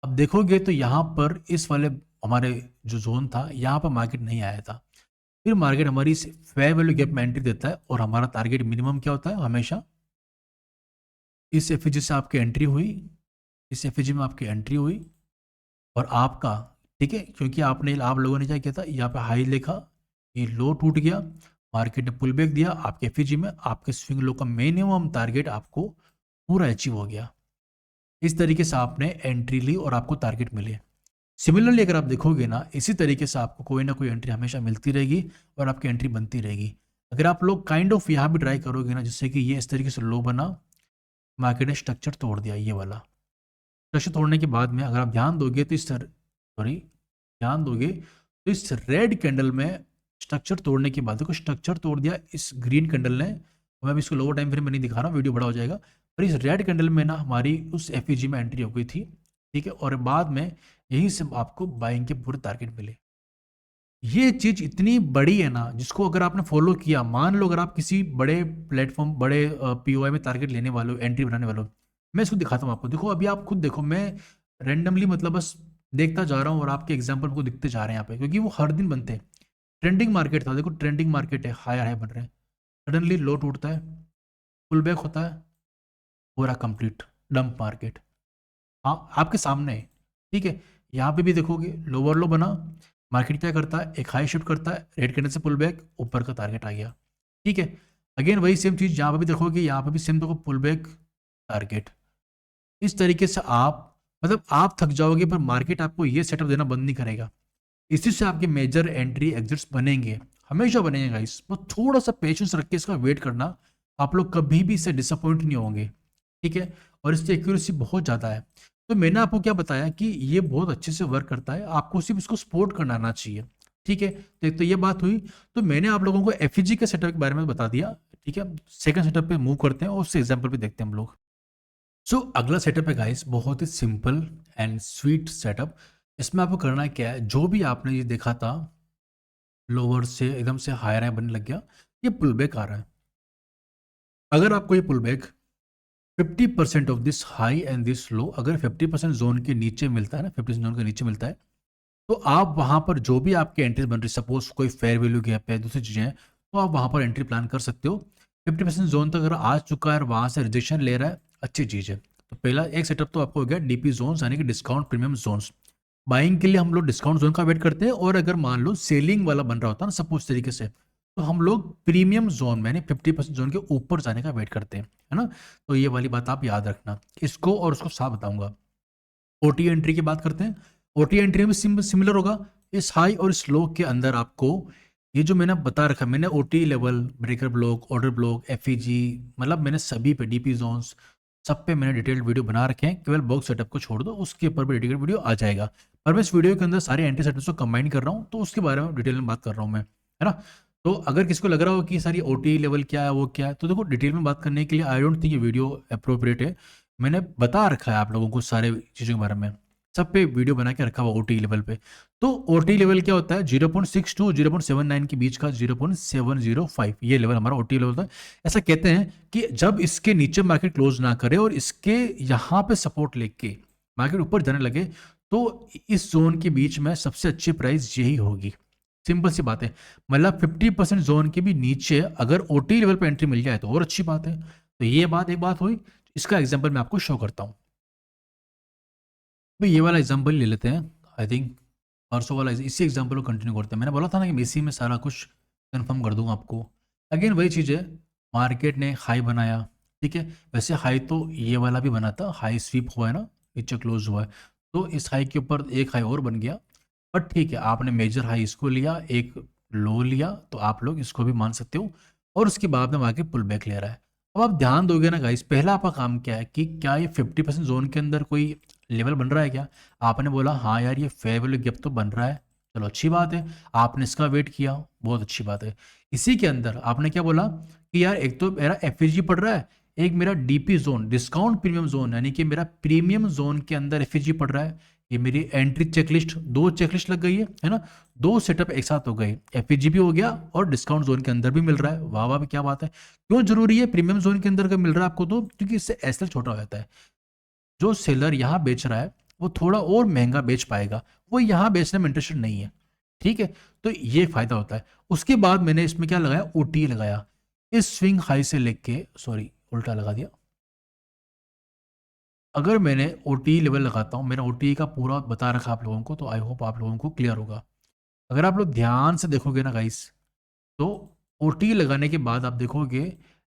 S1: अब देखोगे तो यहाँ पर इस वाले हमारे जो जोन था यहाँ पर मार्केट नहीं आया था। फिर मार्केट हमारी इस फेयर वैल्यू गैप में एंट्री देता है और हमारा टारगेट मिनिमम क्या होता है हमेशा, इस एफएजी से आपकी एंट्री हुई, इस एफएजी में आपकी एंट्री हुई और आपका, ठीक है, क्योंकि आप लोगों ने क्या किया था, यहाँ पे हाई देखा, ये लो टूट गया, मार्केट ने पुल बैक दिया, आपके एफएजी में आपके स्विंग लो का मिनिमम टारगेट आपको पूरा अचीव हो गया। इस तरीके से आपने एंट्री ली और आपको टारगेट मिले। सिमिलरली अगर आप देखोगे ना, इसी तरीके से आपको कोई ना कोई एंट्री हमेशा मिलती रहेगी और आपकी एंट्री बनती रहेगी। अगर आप लोग काइंड ऑफ यहाँ भी ट्राई करोगे ना, जिससे कि ये इस तरीके से लो बना, मार्केट ने स्ट्रक्चर तोड़ दिया, ये वाला स्ट्रक्चर तोड़ने के बाद में अगर आप ध्यान दोगे तो इस रेड कैंडल में स्ट्रक्चर तोड़ने के बाद, देखो स्ट्रक्चर तोड़ दिया इस ग्रीन कैंडल ने। मैं अभी इसको लोअर टाइम फ्रेम में नहीं दिखा रहा हूँ, वीडियो बड़ा हो जाएगा। पर इस रेड कैंडल में ना हमारी उस एफईजी में एंट्री हो गई थी। ठीक है, और बाद में यहीं से आपको बाइंग के पूरे टारगेट मिले। ये चीज इतनी बड़ी है ना, जिसको अगर आपने फॉलो किया, मान लो अगर आप किसी बड़े प्लेटफॉर्म, बड़े पीओआई में टारगेट लेने वाले हो, एंट्री बनाने वाले हो, मैं इसको दिखाता हूँ आपको। देखो अभी आप खुद देखो, मैं रेंडमली मतलब बस देखता जा रहा हूँ और आपके एग्जाम्पल को दिखते जा रहे हैं यहाँ पे, क्योंकि वो हर दिन बनते हैं। ट्रेंडिंग मार्केट था, देखो ट्रेंडिंग मार्केट है, हाई हाई बन रहे हैं, सडनली लो टूटता है, पुल बैक होता है, पूरा कंप्लीट डंप मार्केट। हाँ आपके सामने है। ठीक है, यहाँ पे भी देखोगे लोअर लो बना, मार्केट क्या करता है, एक हाई शिफ्ट करता है, रेड कैंडल से पुल बैक, ऊपर का टारगेट आ गया। ठीक है, अगेन वही सेम चीज यहाँ पे भी देखोगे, यहाँ पे भी सेम देखो पुल बैक, टारगेट। इस तरीके से आप मतलब आप थक जाओगे पर मार्केट आपको ये सेटअप देना बंद नहीं करेगा। इसी से आपके मेजर एंट्री एग्जिट्स बनेंगे, हमेशा बनेंगे गाइस। बस थोड़ा सा पेशेंस रख के इसका वेट करना, आप लोग कभी भी इससे डिसअपॉइंट नहीं होंगे, ठीक है। और इसकी एक्यूरेसी बहुत ज़्यादा है। तो मैंने आपको क्या बताया कि ये बहुत अच्छे से वर्क करता है, आपको सिर्फ इसको सपोर्ट करना आना चाहिए, ठीक है। तो एक तो ये बात हुई। तो मैंने आप लोगों को एफईजी के सेटअप के बारे में बता दिया, ठीक है। सेकंड सेटअप पे मूव करते हैं और उससे एग्जाम्पल भी देखते हैं हम लोग। सो अगला सेटअप है गाइस, बहुत ही सिंपल एंड स्वीट सेटअप। इसमें आपको करना क्या है, जो भी आपने ये देखा था लोअर से एकदम से हायर हाई बनने लग गया, ये पुल बैक आ रहा है। अगर आपको ये pull back 50% of this high and this low, अगर 50% जोन के नीचे मिलता है ना, 50% जोन के नीचे मिलता है, तो आप वहां पर जो भी आपके एंट्री बन रही, सपोज कोई फेयर वैल्यू गैप है, दूसरी चीजें हैं, तो आप वहां पर एंट्री प्लान कर सकते हो। 50% जोन तक अगर आ चुका है और वहां से रिजेक्शन ले रहा है, अच्छी चीज है। तो पहला एक सेटअप तो आपको हो गया डीपी जोन, यानी कि डिस्काउंट प्रीमियम जोन्स। बाइंग के लिए हम लोग डिस्काउंट जोन का वेट करते हैं, और अगर मान लो सेलिंग वाला बन रहा होता है ना सपोज तरीके से, तो हम लोग प्रीमियम जोन में 50% जोन के ऊपर जाने का वेट करते हैं, है ना। तो ये वाली बात आप याद रखना, इसको और उसको साफ बताऊंगा। ओटी एंट्री की बात करते हैं। ओटी एंट्री में सिमिलर होगा। इस हाई और इस लो के अंदर आपको ये जो मैंने बता रखा, मैंने OT level, breaker block, order block, FEG, मतलब मैंने सभी पे डीपी जोन्स सब पे मैंने डिटेल्ड वीडियो बना रखे हैं। केवल बॉक्स सेटअप को छोड़ दो, उसके ऊपर भी डिटेल्ड वीडियो आ जाएगा। पर मैं इस वीडियो के अंदर सारे एंट्री सेटअप्स को कंबाइन कर रहा हूँ, तो उसके बारे में डिटेल में बात कर रहा हूँ मैं, है ना। तो अगर किसको लग रहा हो कि सारी ओटी लेवल क्या है वो क्या है, तो देखो डिटेल में बात करने के लिए आई डोंट थिंक ये वीडियो अप्रोप्रिएट है। मैंने बता रखा है आप लोगों को सारे चीज़ों के बारे में, सब पे वीडियो बना के रखा हुआ ओटी लेवल पे। तो ओटी लेवल क्या होता है, 0.6 टू 0.79 के बीच का 0.705, ये लेवल हमारा ओटी लेवल होता है। ऐसा कहते हैं कि जब इसके नीचे मार्केट क्लोज ना करे और इसके यहाँ पे सपोर्ट लेके मार्केट ऊपर जाने लगे, तो इस जोन के बीच में सबसे अच्छी प्राइस यही होगी। सिंपल सी बात है। मतलब 50% जोन के भी नीचे अगर ओटी लेवल पे एंट्री मिल जाए तो और अच्छी बात है। तो ये बात एक बात हुई। इसका एग्जांपल मैं आपको शो करता हूँ। भाई ये वाला एग्जांपल ले लेते हैं। आई थिंक परसों वाला इसी एग्जांपल को कंटिन्यू करते हैं। मैंने बोला था ना कि मैं इसी में सारा कुछ कंफर्म कर दूंगा आपको। अगेन वही चीज़ है, मार्केट ने हाई बनाया, ठीक है। वैसे हाई तो ये वाला भी बना था, हाई स्वीप हुआ है ना, नीचे क्लोज हुआ है, तो इस हाई के ऊपर एक हाई और बन गया। बट ठीक है, आपने मेजर हाई इसको लिया, एक लो लिया, तो आप लोग इसको भी मान सकते हो। और उसके बाद में मार्केट पुल बैक ले रहा है। अब आप ध्यान दोगे ना गाइस, पहला आपका काम क्या है कि क्या ये 50% जोन के अंदर कोई लेवल बन रहा है क्या। आपने बोला हाँ यार ये फेयर वैल्यू गैप तो बन रहा है, चलो अच्छी बात है। आपने इसका वेट किया, बहुत अच्छी बात है। इसी के अंदर आपने क्या बोला कि यार एक तो मेरा एफईजी पड़ रहा है, एक मेरा DP zone, discount premium zone, यानी कि मेरा प्रीमियम जोन के अंदर एफईजी पड़ रहा है। ये मेरी एंट्री चेकलिस्ट, दो चेकलिस्ट लग गई है ना। दो सेटअप एक साथ हो गए, एफईजी भी हो गया और डिस्काउंट जोन के अंदर भी मिल रहा है। वाह वाह, क्या बात है। क्यों जरूरी है प्रीमियम जोन के अंदर का मिल रहा है आपको, तो क्योंकि इससे एसएल छोटा हो जाता है। जो सेलर यहाँ बेच रहा है वो थोड़ा और महंगा बेच पाएगा, वो यहाँ बेचने में इंटरेस्टेड नहीं है, ठीक है। तो ये फायदा होता है। उसके बाद मैंने इसमें क्या लगाया, ओटी लगाया। इस स्विंग हाई से लेके, सॉरी उल्टा लगा दिया। अगर मैंने ओटी लेवल लगाता हूँ, मैंने ओटी का पूरा बता रखा आप लोगों को, तो आई होप आप लोगों को क्लियर होगा। अगर आप लोग ध्यान से देखोगे ना गाइस, तो ओटी लगाने के बाद आप देखोगे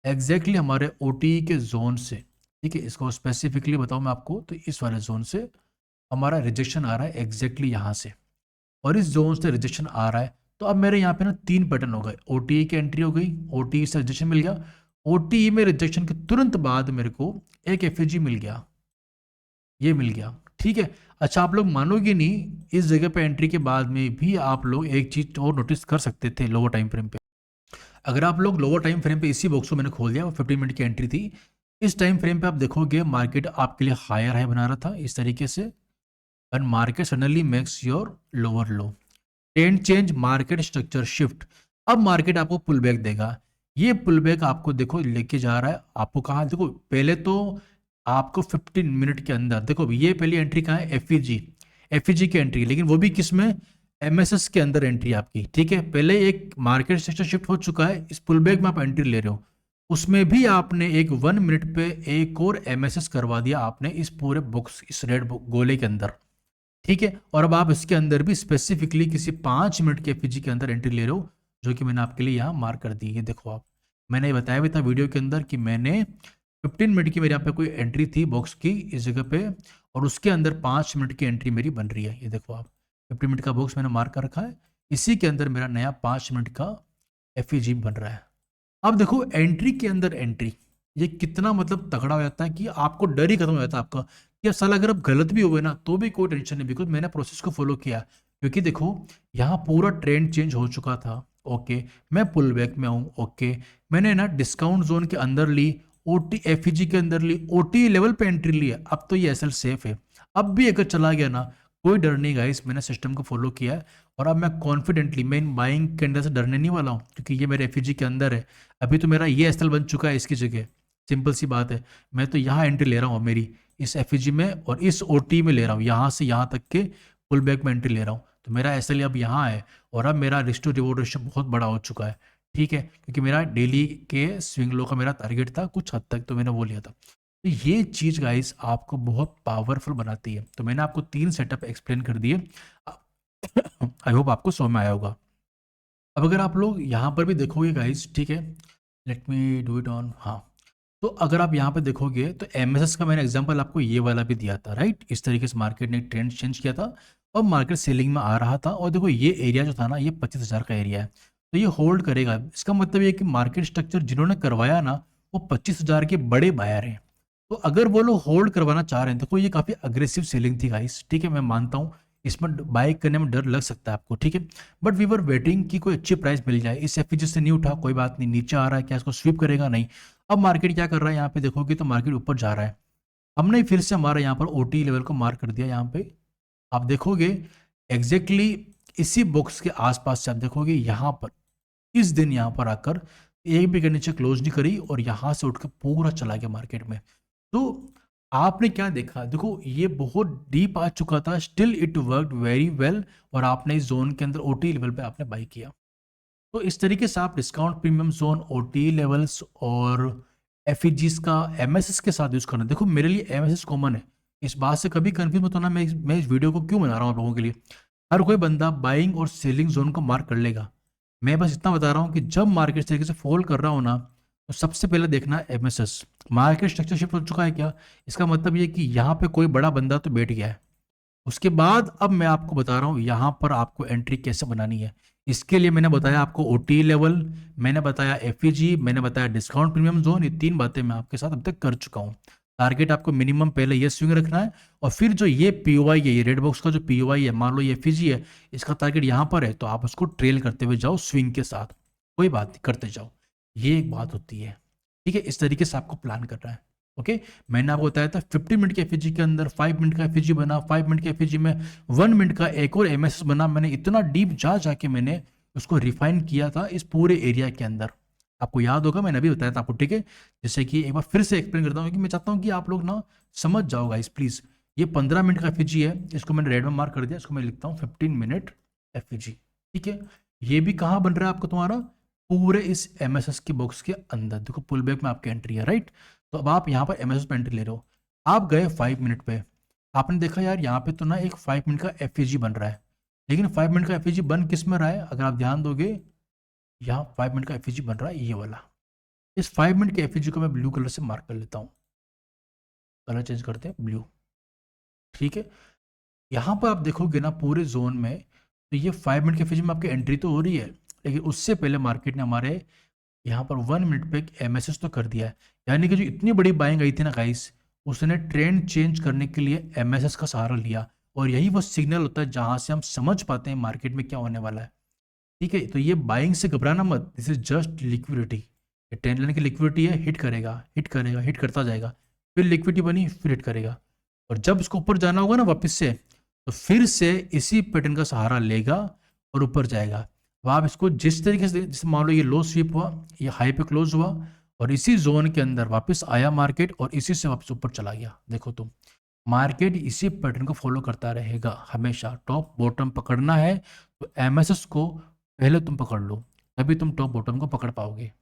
S1: एग्जैक्टली हमारे ओटी के जोन से, ठीक है, इसको स्पेसिफिकली बताऊँ मैं आपको, तो इस वाले जोन से हमारा रिजेक्शन आ रहा है एग्जैक्टली यहाँ से, और इस जोन से रिजेक्शन आ रहा है। तो अब मेरे यहाँ पे ना तीन पैटर्न हो गए, ओटी की एंट्री हो गई, ओटी से रिजेक्शन मिल गया, ओटी में रिजेक्शन के तुरंत बाद मेरे को एक एफएजी मिल गया, ये मिल गया, ठीक है। अच्छा आप लोग मानोगे नहीं, इस जगह पे एंट्री के बाद में भी आप लोग एक चीज और नोटिस कर सकते थे लोअर टाइम फ्रेम पे। अगर आप लोग लोअर टाइम फ्रेम पे इसी बॉक्स को मैंने खोल दिया, वो 15 मिनट की एंट्री थी। इस टाइम फ्रेम पे आप देखोगे मार्केट आपके लिए हायर हाई बना रहा था इस तरीके से, and market suddenly makes your lower low, trend change, market structure shift. अब मार्केट आपको पुल बैक देगा। ये पुल बैक आपको देखो लेके जा रहा है आपको कहाँ, देखो पहले तो आपको 15 मिनट के अंदर, देखो ये पहली एंट्री कहाँ है, एफईजी, एफईजी की एंट्री, लेकिन वो भी किस में, एमएसएस के अंदर एंट्री आपकी, ठीक है। पहले एक मार्केट स्ट्रक्चर शिफ्ट हो चुका है, इस पुल बैक में आप एंट्री ले रहे हो, उसमें भी आपने एक 1 मिनट पे एक और एमएसएस करवा दिया आपने इस पूरे बॉक्स, इस रेड गोले के अंदर, ठीक है। और अब आप इसके अंदर भी स्पेसिफिकली किसी 5 मिनट के एफईजी के अंदर एंट्री ले रहे हो, जो कि मैंने आपके लिए यहाँ मार्क कर दी है। देखो आप, मैंने बताया भी था वीडियो के अंदर कि मैंने 15 मिनट की मेरे यहाँ पे कोई एंट्री थी बॉक्स की इस जगह पे, और उसके अंदर 5 मिनट की एंट्री मेरी बन रही है। ये देखो आप, 15 मिनट का बॉक्स मैंने मार्क कर रखा है, इसी के अंदर मेरा नया 5 मिनट का एफ बन रहा है। अब देखो एंट्री के अंदर एंट्री, ये कितना मतलब तगड़ा हो जाता है कि आपको डर ही खत्म हो जाता है आपका कि अब साला अगर आप गलत भी हो गए ना तो भी कोई टेंशन नहीं, बिकॉज मैंने प्रोसेस को फॉलो किया। क्योंकि देखो यहाँ पूरा ट्रेंड चेंज हो चुका था। ओके, मैं पुल बैक में हूँ। ओके, मैंने ना डिस्काउंट जोन के अंदर ली, ओटी एफ के अंदर ली, ओटी लेवल पे एंट्री ली है। अब तो ये एसएल सेफ है। अब भी अगर चला गया ना कोई डर नहीं गाइस, मैंने सिस्टम को फॉलो किया है और अब मैं कॉन्फिडेंटली मैं इन बाइंग के अंदर से डरने नहीं वाला हूँ, क्योंकि ये मेरे एफ के अंदर है। अभी तो मेरा ये एसएल बन चुका है इसकी जगह। सिंपल सी बात है, मैं तो यहाँ एंट्री ले रहा हूँ मेरी इस एफ में, और इस ओटी में ले रहा हूँ, यहाँ से यहाँ तक के पुल बैक में एंट्री ले रहा हूँ। तो मेरा एसएल अब यहाँ है, और अब मेरा रिस्क टू रिवॉर्ड रेशियो बहुत बड़ा हो चुका है। ठीक है, क्योंकि मेरा डेली के स्विंग लो का मेरा टारगेट था कुछ हद तक, तो मैंने वो लिया था। तो ये चीज़ गाइस आपको बहुत पावरफुल बनाती है। तो मैंने आपको 3 सेटअप एक्सप्लेन कर दिए, आई होप आपको समझ में आया होगा। अब अगर आप लोग यहाँ पर भी देखोगे गाइस, ठीक है, let me do it on, हाँ, तो अगर आप यहाँ पे देखोगे तो एमएसएस का मैंने एग्जांपल आपको ये वाला भी दिया था, राइट। इस तरीके से मार्केट ने ट्रेंड चेंज किया था और मार्केट सेलिंग में आ रहा था, और देखो ये एरिया जो था ना ये 25,000 का एरिया है, तो ये होल्ड करेगा। इसका मतलब ये कि मार्केट स्ट्रक्चर जिन्होंने करवाया ना वो 25,000 के बड़े बायर हैं। तो अगर वो लोग होल्ड करवाना चाह रहे हैं तो ये काफ़ी अग्रेसिव सेलिंग थी गाइस, ठीक है, मैं मानता हूँ इसमें बाय करने में डर लग सकता है आपको, ठीक है, बट वी वर वेटिंग कि कोई अच्छी प्राइस मिल जाए। इस एफपीजी से नहीं उठा कोई बात नहीं, नीचे आ रहा है क्या इसको स्वीप करेगा, नहीं। अब मार्केट क्या कर रहा है, यहाँ पे देखोगे तो मार्केट ऊपर जा रहा है। हमने फिर से हमारा यहाँ पर ओटी लेवल को मार्क कर दिया। यहाँ पे आप देखोगे एग्जैक्टली इसी बॉक्स के आसपास से आप देखोगे यहाँ पर इस दिन यहाँ पर आकर एक भी के नीचे क्लोज नहीं करी और यहाँ से उठकर पूरा चला गया मार्केट में। तो आपने क्या देखा, देखो ये बहुत डीप आ चुका था, still it worked very well, और आपने इस जोन के अंदर ओटी लेवल पे आपने बाई किया। तो इस तरीके से आप discount premium zone, OT levels और एफईजीज का एमएसएस के साथ यूज करना। देखो मेरे लिए एमएसएस कॉमन है, इस बात से कभी कंफ्यूज मत होना। मैं इस वीडियो को क्यों बना रहा हूँ आप लोगों के लिए। हर कोई बंदा बाइंग और सेलिंग जोन को मार्क कर लेगा। मैं बस इतना बता रहा हूँ कि जब मार्केट इस तरीके से फॉल कर रहा हो ना तो सबसे पहले देखना एमएसएस मार्केट स्ट्रक्चर शिफ्ट हो चुका है क्या। इसका मतलब ये कि यहाँ पे कोई बड़ा बंदा तो बैठ गया है। उसके बाद अब मैं आपको बता रहा हूँ यहाँ पर आपको एंट्री कैसे बनानी है। इसके लिए मैंने बताया आपको ओटी लेवल, मैंने बताया एफईजी, मैंने बताया डिस्काउंट प्रीमियम जोन। ये 3 बातें मैं आपके साथ अब तक कर चुका हूँ। टारगेट आपको मिनिमम पहले ये स्विंग रखना है, और फिर जो ये पीओआई है, ये रेड बॉक्स का जो पीओआई है, मान लो ये एफईजी है, इसका टारगेट यहाँ पर है, तो आप उसको ट्रेल करते हुए जाओ स्विंग के साथ, कोई बात नहीं, करते जाओ। ये एक बात होती है, ठीक है, इस तरीके से आपको प्लान करना है। ओके, मैंने आपको बताया था 15 मिनट के एफईजी के अंदर 5 मिनट का एफईजी बना, 5 मिनट के एफईजी में 1 मिनट का एक और एमएसएस बना। मैंने इतना डीप जाके मैंने उसको रिफाइन किया था इस पूरे एरिया के अंदर। आपको याद होगा मैंने अभी बताया था आपको, ठीक है। जैसे कि एक बार फिर से एक्सप्लेन करता हूँ कि मैं चाहता हूँ कि आप लोग ना समझ जाओ गाइस प्लीज। ये 15 मिनट का एफईजी है, इसको मैंने रेड में मार्क कर दिया, इसको मैं लिखता हूँ 15 मिनट एफईजी, ठीक है। ये भी कहाँ बन रहा है आपको, तुम्हारा पूरे इस एमएसएस के बॉक्स के अंदर। देखो पुल बैक में आपकी एंट्री है, राइट। तो अब आप यहाँ पर एमएसएस पे एंट्री ले रहे हो, आप गए 5 मिनट पे, आपने देखा यार यहाँ पे तो ना एक 5 मिनट का एफईजी बन रहा है, लेकिन 5 मिनट का एफईजी बन किस में रहा है, अगर आप ध्यान दोगे यहाँ 5 मिनट का एफईजी बन रहा है ये वाला। इस 5 मिनट के एफईजी को मैं ब्लू कलर से मार्क कर लेता हूँ, कलर चेंज करते हैं ब्लू, ठीक है। यहाँ पर आप देखोगे ना पूरे जोन में, तो ये 5 मिनट के एफईजी में आपकी एंट्री तो हो रही है, लेकिन उससे पहले मार्केट ने हमारे यहाँ पर 1 मिनट पे एक एमएसएस तो कर दिया है। यानी कि जो इतनी बड़ी बाइंग आई थी ना गाइस, उसने ट्रेंड चेंज करने के लिए एमएसएस का सहारा लिया, और यही वो सिग्नल होता है जहां से हम समझ पाते हैं मार्केट में क्या होने वाला है, ठीक है। तो ये बाइंग से घबराना मत, दिस इज जस्ट लिक्विडिटी। ये ट्रेंड लाइन की लिक्विडिटी है, हिट करेगा हिट करेगा हिट करता जाएगा, फिर लिक्विडिटी बनी फिर हिट करेगा, और जब उसको ऊपर जाना होगा ना वापस से, तो फिर से इसी पैटर्न का सहारा लेगा और ऊपर जाएगा। अब आप इसको जिस तरीके से, जैसे मान लो ये लो स्वीप हुआ, ये हाई पे क्लोज हुआ, और इसी जोन के अंदर वापस आया मार्केट और इसी से वापस ऊपर चला गया। देखो तुम, मार्केट इसी पैटर्न को फॉलो करता रहेगा हमेशा। टॉप बॉटम पकड़ना है तो एमएसएस को पहले तुम पकड़ लो, तभी तुम टॉप बॉटम को पकड़ पाओगे।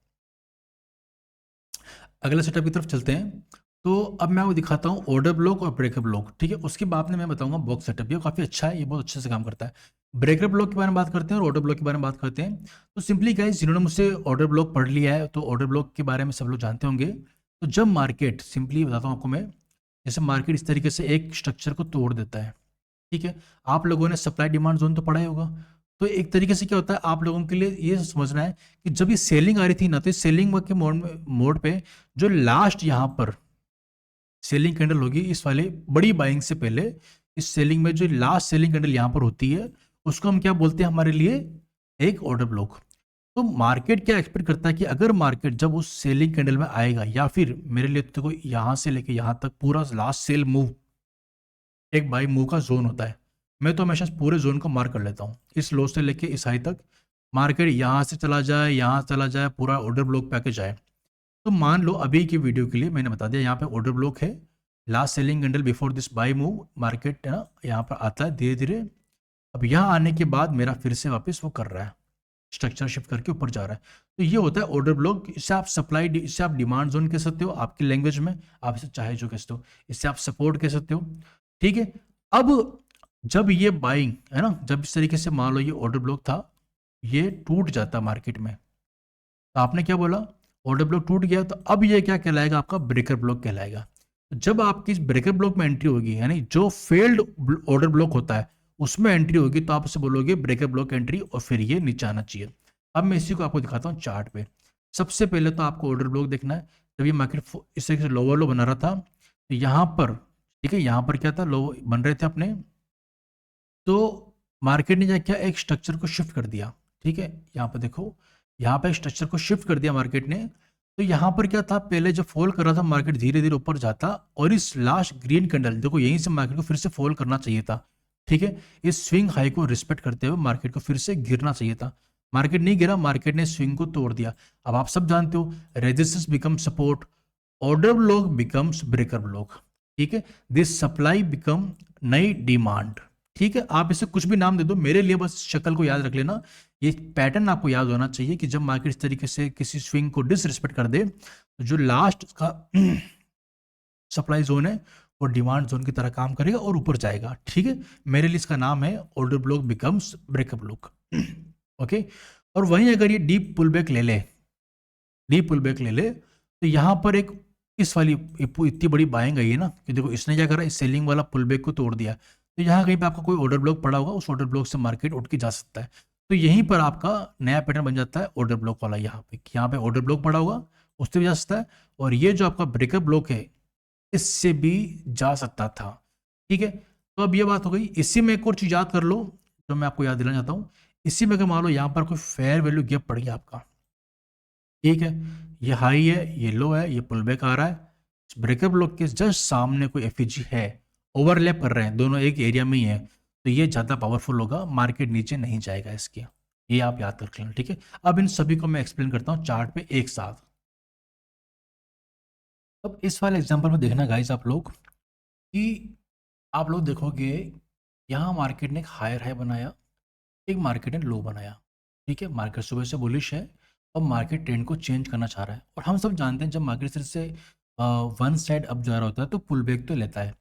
S1: अगले सेटअप की तरफ चलते हैं। तो अब मैं वो दिखाता हूँ ऑर्डर ब्लॉक और ब्रेकर ब्लॉक, ठीक है। उसके बाद में मैं बताऊंगा बॉक्स सेटअप, ये काफ़ी अच्छा है, ये बहुत अच्छे से काम करता है। ब्रेकर ब्लॉक के बारे में बात करते हैं और ऑर्डर ब्लॉक के बारे में बात करते हैं। तो सिंपली गाइस, जिन्होंने मुझसे ऑर्डर ब्लॉक पढ़ लिया है तो ऑर्डर ब्लॉक के बारे में सब लोग जानते होंगे। तो जब मार्केट, सिंपली बताता हूँ आपको मैं, जैसे मार्केट इस तरीके से एक स्ट्रक्चर को तोड़ देता है, ठीक है, आप लोगों ने सप्लाई डिमांड जोन तो पढ़ा ही होगा। तो एक तरीके से क्या होता है आप लोगों के लिए ये समझना है कि जब ये सेलिंग आ रही थी ना, तो इस सेलिंग के मोड पे जो लास्ट यहाँ पर सेलिंग कैंडल होगी इस वाले बड़ी बाइंग से पहले, इस सेलिंग में जो लास्ट सेलिंग कैंडल यहाँ पर होती है उसको हम क्या बोलते हैं हमारे लिए, एक ऑर्डर ब्लॉक। तो मार्केट क्या एक्सपेक्ट करता है कि अगर मार्केट जब उस सेलिंग कैंडल में आएगा, या फिर मेरे लिए तो कोई यहाँ से लेके यहाँ तक पूरा लास्ट सेल मूव एक बाई मूव का जोन होता है, मैं तो हमेशा पूरे जोन को मार्क कर लेता हूँ, इस लो से लेके इस हाई तक मार्केट यहाँ से चला जाए, यहाँ चला जाए, पूरा ऑर्डर ब्लॉक पे आके जाए। तो मान लो अभी की वीडियो के लिए मैंने बता दिया यहाँ पे ऑर्डर ब्लॉक है, last selling candle before this by move, market है ना यहाँ पर आता है धीरे धीरे। अब यहाँ आने के बाद मेरा फिर से वापस वो कर रहा है, स्ट्रक्चर शिफ्ट करके ऊपर जा रहा है। तो ये होता है ऑर्डर ब्लॉक। इससे आप सप्लाई, इससे आप डिमांड जोन कह सकते हो आपकी लैंग्वेज में, आप इसे चाहे जो कह सकते हो, इससे आप सपोर्ट कह सकते हो, ठीक है। अब जब ये बाइंग है ना, जब इस तरीके से मान लो ये ऑर्डर ब्लॉक था, ये टूट जाता मार्केट में, तो आपने क्या बोला, ऑर्डर ब्लॉक टूट गया, तो अब ये क्या कहलाएगा, आपका ब्रेकर ब्लॉक कहलाएगा। तो जब आपकी इस ब्रेकर ब्लॉक में एंट्री होगी, यानी जो फेल्ड ऑर्डर ब्लॉक होता है उसमें एंट्री होगी, तो आप उसे बोलोगे ब्रेकर ब्लॉक एंट्री, और फिर ये नीचे आना चाहिए। अब मैं इसी को आपको दिखाता हूँ चार्ट पे। सबसे पहले तो आपको ऑर्डर ब्लॉक देखना है, जब ये मार्केट इस तरीके से लोअर लो बना रहा था, तो यहाँ पर, ठीक है, यहाँ पर क्या था, लो बन रहे थे अपने, तो मार्केट ने क्या एक स्ट्रक्चर को शिफ्ट कर दिया, ठीक है, यहाँ पर देखो, यहाँ पे स्ट्रक्चर को शिफ्ट कर दिया मार्केट ने। तो यहाँ पर क्या था, पहले जब फॉल कर रहा था मार्केट धीरे धीरे ऊपर जाता, और इस लास्ट ग्रीन कैंडल देखो यहीं से मार्केट को फिर से फॉल करना चाहिए था, ठीक है, इस स्विंग हाई को रिस्पेक्ट करते हुए मार्केट को फिर से गिरना चाहिए था, मार्केट नहीं गिरा, मार्केट ने स्विंग को तोड़ दिया। अब आप सब जानते हो resistance become support, order block becomes breaker block, ठीक है, दिस सप्लाई बिकम नई डिमांड, ठीक है, आप इसे कुछ भी नाम दे दो, मेरे लिए बस शक्ल को याद रख लेना, ये पैटर्न आपको याद होना चाहिए कि जब मार्केट इस तरीके से किसी स्विंग को डिसरिस्पेक्ट कर दे, तो जो लास्ट का सप्लाई जोन है वो डिमांड जोन की तरह काम करेगा और ऊपर जाएगा, ठीक है, मेरे लिए इसका नाम है order block becomes breakup block, okay. और वहीं अगर ये डीप पुल बैक ले ले, डीप पुल बैक ले ले, तो यहाँ पर एक इस वाली इतनी बड़ी बाइंग आई है ना, कि देखो इसने क्या करा, इस सेलिंग वाला पुल बैक को तोड़ दिया, तो यहाँ कहीं पे आपका कोई ऑर्डर ब्लॉक पड़ा होगा, उस ऑर्डर ब्लॉक से मार्केट उठ के जा सकता है। तो यहीं पर आपका नया पैटर्न बन जाता है ऑर्डर ब्लॉक वाला, यहाँ पे यहाँ पे ऑर्डर ब्लॉक पड़ा होगा, उससे भी जा सकता है, और ये जो आपका ब्रेकअप ब्लॉक है इससे भी जा सकता था, ठीक है। तो अब ये बात हो गई। इसी में एक और चीज याद कर लो, जो मैं आपको याद दिलाना चाहता हूँ, इसी में अगर मान लो यहाँ पर कोई फेयर वैल्यू गैप पड़ गया आपका, ठीक है, ये हाई है, ये लो है, ये पुल बैक आ रहा है, ब्रेकअप ब्लॉक के जस्ट सामने कोई एफईजी है, ओवरलैप कर रहे हैं, दोनों एक एरिया में ही है, तो ये ज़्यादा पावरफुल होगा, मार्केट नीचे नहीं जाएगा इसके, ये आप याद रख लेना, ठीक है। अब इन सभी को मैं एक्सप्लेन करता हूँ चार्ट पे एक साथ। अब इस वाले एग्जांपल में देखना गाइस आप लोग, कि आप लोग देखोगे यहाँ मार्केट ने एक हायर हाई बनाया, एक मार्केट ने लो बनाया, ठीक है, मार्केट सुबह से बुलिश है, और मार्केट ट्रेंड को चेंज करना चाह रहा है, और हम सब जानते हैं जब मार्केट से वन साइड अप जा रहा होता है तो पुल बैक तो लेता है,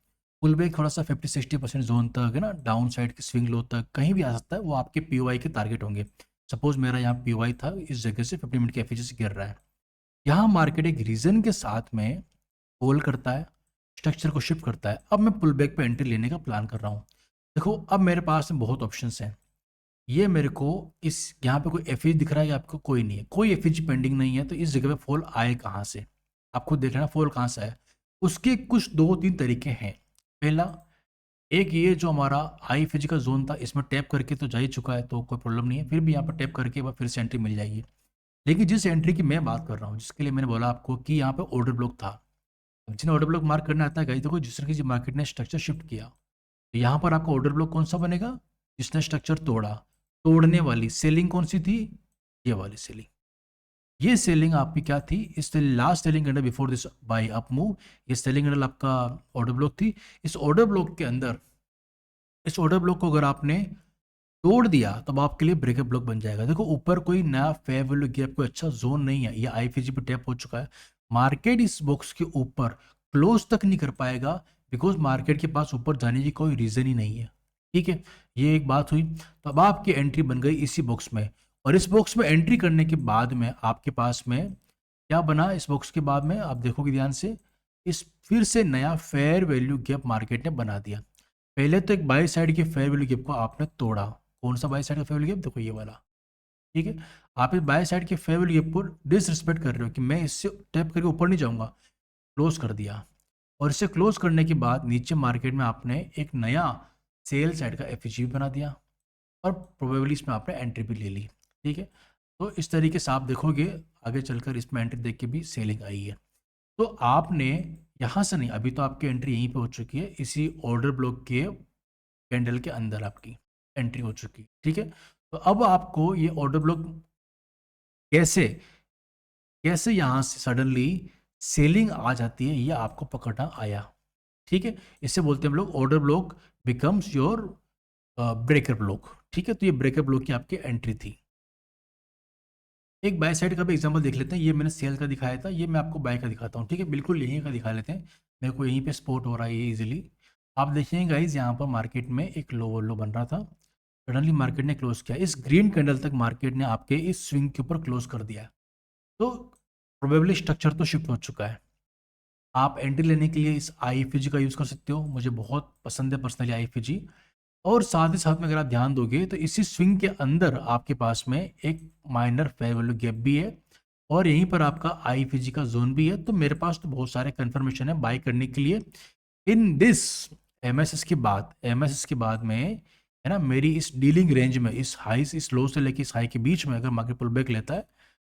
S1: पुल बैक थोड़ा सा 50-60% जोन तक है ना, डाउन साइड की स्विंग लो तक कहीं भी आ सकता है, वो आपके पीओआई के टारगेट होंगे। सपोज मेरा यहाँ पीओआई था, इस जगह से 50 मिनट के एफएजी से गिर रहा है, यहाँ मार्केट एक रीजन के साथ में होल्ड करता है, स्ट्रक्चर को शिफ्ट करता है, अब मैं पुल बैक पे एंट्री लेने का प्लान कर रहा हूँ। देखो अब मेरे पास में बहुत ऑप्शंस हैं, ये मेरे को इस यहाँ पे कोई एफईजी दिख रहा है या आपको कोई नहीं है, कोई एफईजी पेंडिंग नहीं है, तो इस जगह पे फॉल आए कहाँ से, आप खुद देख लेना फॉल कहाँ से आए। उसके कुछ 2-3 तरीके हैं। पहला, एक ये जो हमारा आई एफईजी का जोन था, इसमें टैप करके तो जा ही चुका है तो कोई प्रॉब्लम नहीं है, फिर भी यहाँ पर टैप करके फिर से एंट्री मिल जाएगी। लेकिन जिस एंट्री की मैं बात कर रहा हूँ, जिसके लिए मैंने बोला आपको कि यहाँ पे ऑर्डर ब्लॉक था, जिन्हें ऑर्डर ब्लॉक मार्क करना आता है गाइस, देखो जिस तरह की मार्केट ने स्ट्रक्चर शिफ्ट किया, तो यहाँ पर आपका ऑर्डर ब्लॉक कौन सा बनेगा, जिसने स्ट्रक्चर तोड़ा, तोड़ने वाली सेलिंग कौन सी थी, ये वाली सेलिंग, ये सेलिंग आपकी क्या थी, इस last selling candle before this by up move, ये सेलिंग कैंडल आपका ऑर्डर ब्लॉक थी। इस ऑर्डर ब्लॉक के अंदर, इस ऑर्डर ब्लॉक को अगर आपने तोड़ दिया तो अब आपके लिए ब्रेकअप ब्लॉक बन जाएगा। देखो ऊपर कोई नया फेयर वैल्यू गैप कोई अच्छा जोन नहीं है, ये आईएफजी पे टैप हो चुका है, मार्केट इस बॉक्स के ऊपर क्लोज तक नहीं कर पाएगा, बिकॉज मार्केट के पास ऊपर जाने की कोई रीजन ही नहीं है, ठीक है, ये एक बात हुई। तो अब आपकी एंट्री बन गई इसी बॉक्स में, और इस बॉक्स में एंट्री करने के बाद में आपके पास में क्या बना इस बॉक्स के बाद में, आप देखोगे ध्यान से, इस फिर से नया फेयर वैल्यू गैप मार्केट ने बना दिया। पहले तो एक बाई साइड के फेयर वैल्यू गैप को आपने तोड़ा। कौन सा बाई साइड का फेयर वैल्यू गैप, देखो ये वाला, ठीक है। आप इस बाई साइड के फेयर वैल्यू गैप को डिसरिस्पेक्ट कर रहे हो कि मैं इससे टैप करके ऊपर नहीं जाऊंगा, क्लोज कर दिया। और इसे क्लोज करने के बाद नीचे मार्केट में आपने एक नया सेल साइड का एफईजी बना दिया और प्रोबेबली इसमें आपने एंट्री भी ले ली, ठीक है। तो इस तरीके से आप देखोगे आगे चलकर इसमें एंट्री देख के भी सेलिंग आई है। तो आपने यहाँ से नहीं, अभी तो आपकी एंट्री यहीं पे हो चुकी है, इसी ऑर्डर ब्लॉक के कैंडल के अंदर आपकी एंट्री हो चुकी है, ठीक है। तो अब आपको ये ऑर्डर ब्लॉक कैसे कैसे यहाँ से सडनली सेलिंग आ जाती है, ये आपको पकड़ना आया, ठीक है। इसे बोलते हैं हम लोग order block becomes your breaker block, ठीक है। तो ये ब्रेकर ब्लॉक की आपकी एंट्री थी। एक बाय साइड का भी एग्जांपल देख लेते हैं। ये मैंने सेल का दिखाया था, ये मैं आपको बाय का दिखाता हूँ, ठीक है। बिल्कुल यहीं का दिखा लेते हैं, मेरे को यहीं पे स्पॉट हो रहा है ये इजीली। आप देखिए गाइज, यहाँ पर मार्केट में एक लोअर लो बन रहा था, सडनली मार्केट ने क्लोज किया, इस ग्रीन कैंडल तक मार्केट ने आपके इस स्विंग के ऊपर क्लोज कर दिया। तो प्रोबेबली स्ट्रक्चर तो शिफ्ट हो चुका है। आप एंट्री लेने के लिए इस आईएफजी का यूज़ कर सकते हो, मुझे बहुत पसंद है पर्सनली आईएफजी। और साथ ही साथ में अगर आप ध्यान दोगे तो इसी स्विंग के अंदर आपके पास में एक माइनर फेयर वैल्यू गैप भी है और यहीं पर आपका आईएफजी का जोन भी है। तो मेरे पास तो बहुत सारे कंफर्मेशन है बाय करने के लिए इन दिस एमएसएस के बाद में, है ना। मेरी इस डीलिंग रेंज में, इस हाई से इस लो से लेके इस हाई के बीच में अगर मार्केट पुल बैक लेता है